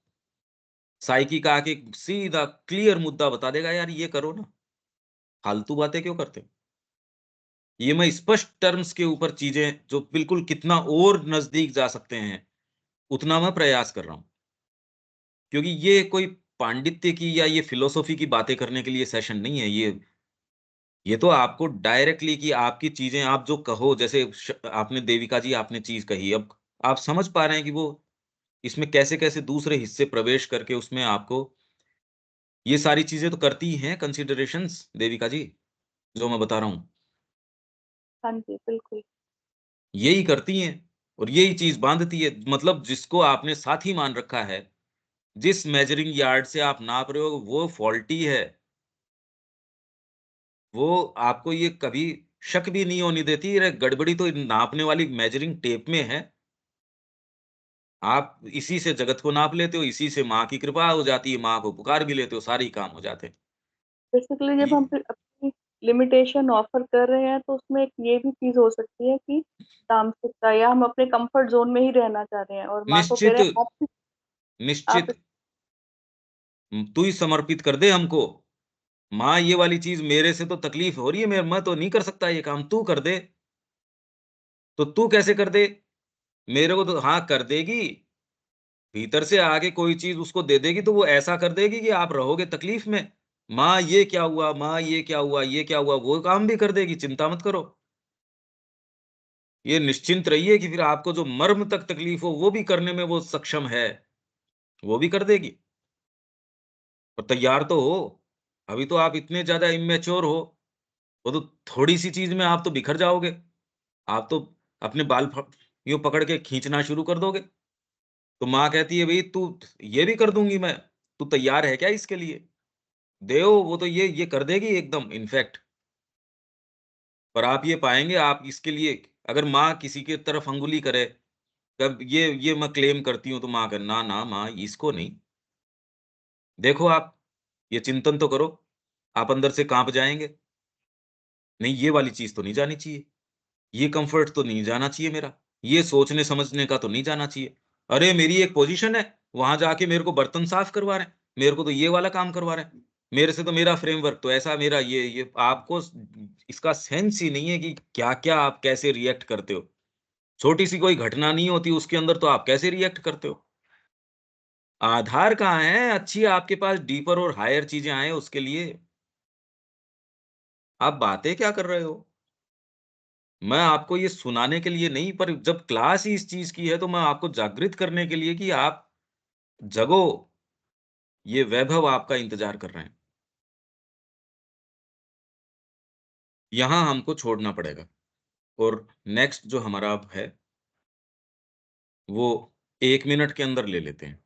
साइकी का आके सीधा क्लियर मुद्दा बता देगा, यार ये करो ना, फालतू बातें क्यों करते हो? ये मैं स्पष्ट टर्म्स के ऊपर चीजें जो बिल्कुल कितना और नजदीक जा सकते हैं, उतना मैं प्रयास कर रहा हूँ। क्योंकि ये कोई पांडित्य की या ये फिलॉसफी की बातें करने के लिए सेशन नहीं है। ये तो आपको डायरेक्टली कि आपकी चीजें आप जो कहो, जैसे आपने देविका जी आपने चीज कही, अब आप समझ पा रहे हैं कि वो इसमें कैसे-कैसे दूसरे हिस्से प्रवेश करके उसमें आपको ये सारी चीजें तो करती हैं कंसिडरेशंस देविका जी, जो मैं बता रहा हूँ। हाँ जी, बिल्कुल। यही करती हैं और यही चीज़ बाँधती है। मतलब जिसको आपने साथी मान रखा है, जिस मेजरिंग यार्ड से आप नाप रहे हो वो फॉल्टी है। वो आपको ये कभी शक भी नहीं होने देती, अरे गड़बड़ी तो नापने वाली मेजरिंग टेप में है। आप इसी से जगत को नाप लेते हो, इसी से माँ की कृपा हो जाती है, माँ को पुकार भी लेते हो, सारे ही काम हो जाते हैं। बेसिकली जब ये हम फिर अपनी लिमिटेशन ऑफ़र कर रहे हैं, तो उसमें एक ये भी चीज़ हो सकती है कि तामसिकता, या हम अपने कम्फ़र्ट ज़ोन में ही रहना चाह रहे हैं और माँ को कह निश्चित, रहे हैं आप निश्चित तू ही समर्पित कर दे हमको। माँ ये वाली चीज़ मेरे से तो तकलीफ हो रही है, मैं तो नहीं कर सकता ये काम, तू कर दे। तो तू कैसे कर दे? मेरे को तो हाँ, कर देगी। भीतर से आके कोई चीज़ उसको दे देगी तो वो ऐसा कर देगी कि आप रहोगे तकलीफ में। माँ ये क्या हुआ? माँ ये क्या हुआ? ये क्या हुआ? वो काम भी कर देगी, चिंता मत करो। ये निश्चिंत रहिए कि फिर आपको जो मर्म तक तकलीफ हो, वो भी करने में वो सक्षम है, वो भी कर देगी। और तैयार तो हो। अभी तो आप इतने ज़्यादा इमैच्योर हो, वो तो थोड़ी-सी चीज़ में आप तो बिखर जाओगे। आप तो अपने बाल यूँ पकड़ के खींचना शुरू कर दोगे। तो माँ कहती है, "भई तू ये भी कर दूँगी मैं, तू तैयार है क्या इसके लिए?" देओ, वो तो ये कर देगी एकदम इनफैक्ट। पर आप ये पाएँगे आप इसके लिए अगर माँ किसी की तरफ अंगुली करे, तब ये मैं क्लेम करती हूँ, तो माँ कहे, "ना, ना माँ इसको नहीं। देखो आप, ये चिंतन तो करो।" आप अंदर से काँप जाएँगे। नहीं ये वाली चीज़ तो नहीं जानी चाहिए। ये कम्फर्ट तो नहीं जाना चाहिए मेरा। ये सोचने-समझने का तो नहीं जाना चाहिए। अरे! मेरी एक पोज़ीशन है, वहाँ जाके मेरे को बर्तन साफ़ करवा रहे हैं। मेरे को तो ये वाला काम करवा रहे हैं। मेरे से तो मेरा फ्रेमवर्क तो ऐसा मेरा ये आपको इसका सेंस ही नहीं है कि क्या-क्या आप कैसे रिएक्ट करते हो। छोटी-सी कोई घटना नहीं होती उसके अंदर तो आप कैसे रिएक्ट करते हो। आधार कहाँ है? अच्छी आपके पास डीपर और हायर चीज़ें आएँ उसके लिए। आप बातें क्या कर रहे हो? मैं आपको ये सुनाने के लिए नहीं, पर जब क्लास ही इस चीज़ की है, तो मैं आपको जागृत करने के लिए कि आप जगो, ये वैभव आपका इंतज़ार कर रहे हैं। यहाँ हमको छोड़ना पड़ेगा और नेक्स्ट जो हमारा अब है, वो 1 मिनट के अंदर ले लेते हैं।